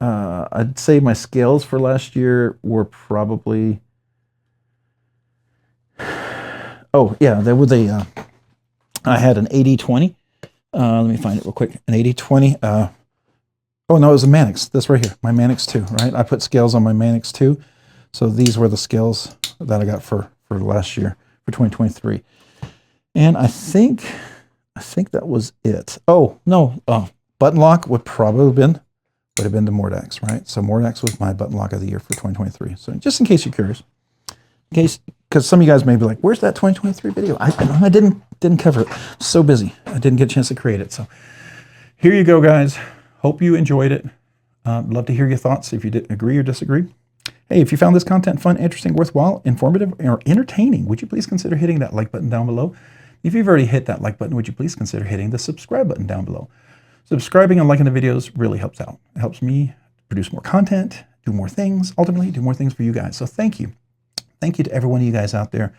I'd say my scales for last year were probably... Oh, yeah, there was I had an 80-20. Let me find it real quick. An 80-20. Oh, no, it was a Manix. This right here, my Manix 2, right? I put scales on my Manix 2. So these were the scales that I got for last year, for 2023. And I think that was it. Oh, no, button lock would have been the Mordax, right? So Mordax was my button lock of the year for 2023. So just in case you're curious. Because some of you guys may be like, "Where's that 2023 video?" I didn't cover it. So busy, I didn't get a chance to create it. So here you go, guys. Hope you enjoyed it. Love to hear your thoughts if you didn't agree or disagree. Hey, if you found this content fun, interesting, worthwhile, informative, or entertaining, would you please consider hitting that like button down below? If you've already hit that like button, would you please consider hitting the subscribe button down below? Subscribing and liking the videos really helps out. It helps me produce more content, do more things, ultimately do more things for you guys. So thank you. Thank you to every one of you guys out there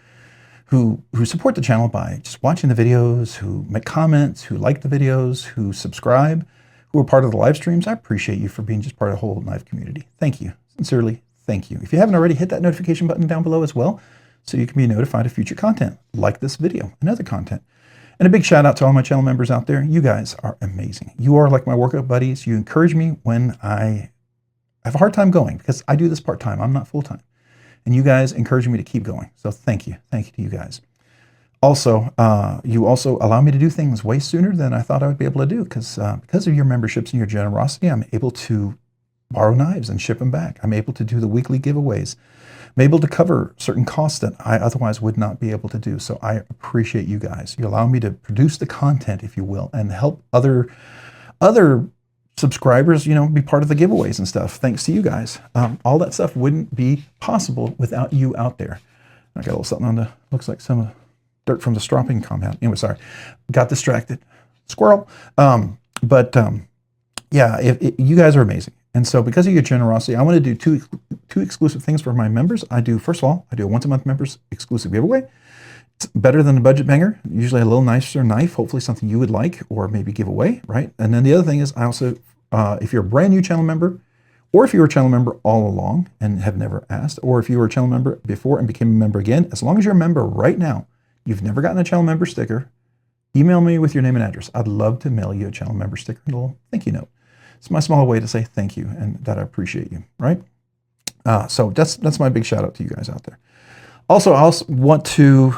who support the channel by just watching the videos, who make comments, who like the videos, who subscribe, who are part of the live streams. I appreciate you for being just part of the whole knife community. Thank you. Sincerely, thank you. If you haven't already, hit that notification button down below as well so you can be notified of future content like this video and other content. And a big shout out to all my channel members out there. You guys are amazing. You are like my workout buddies. You encourage me when I have a hard time going because I do this part-time. I'm not full-time. And you guys encourage me to keep going. So thank you. Thank you to you guys. Also, you also allow me to do things way sooner than I thought I would be able to do because of your memberships and your generosity, I'm able to borrow knives and ship them back. I'm able to do the weekly giveaways. I'm able to cover certain costs that I otherwise would not be able to do. So I appreciate you guys. You allow me to produce the content, if you will, and help other subscribers, be part of the giveaways and stuff. Thanks to you guys. All that stuff wouldn't be possible without you out there. I got a little something on the, looks like some dirt from the stropping compound. Anyway, sorry, got distracted. Squirrel. Yeah, you guys are amazing. And so because of your generosity, I want to do two exclusive things for my members. First of all, I do a once-a-month members exclusive giveaway. It's better than a budget banger, usually a little nicer knife, hopefully something you would like or maybe give away, right? And then the other thing is I also, if you're a brand new channel member, or if you were a channel member all along and have never asked, or if you were a channel member before and became a member again, as long as you're a member right now, you've never gotten a channel member sticker, email me with your name and address. I'd love to mail you a channel member sticker, a little thank you note. It's my small way to say thank you and that I appreciate you, right? So that's my big shout out to you guys out there. Also, I also want to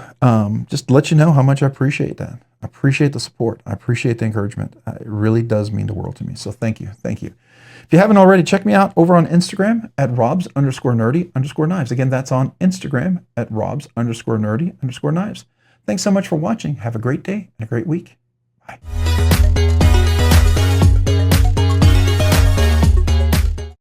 just let you know how much I appreciate that. I appreciate the support. I appreciate the encouragement. It really does mean the world to me. So thank you. Thank you. If you haven't already, check me out over on Instagram at robs_nerdy_knives. Again, that's on Instagram at robs_nerdy_knives. Thanks so much for watching. Have a great day and a great week. Bye.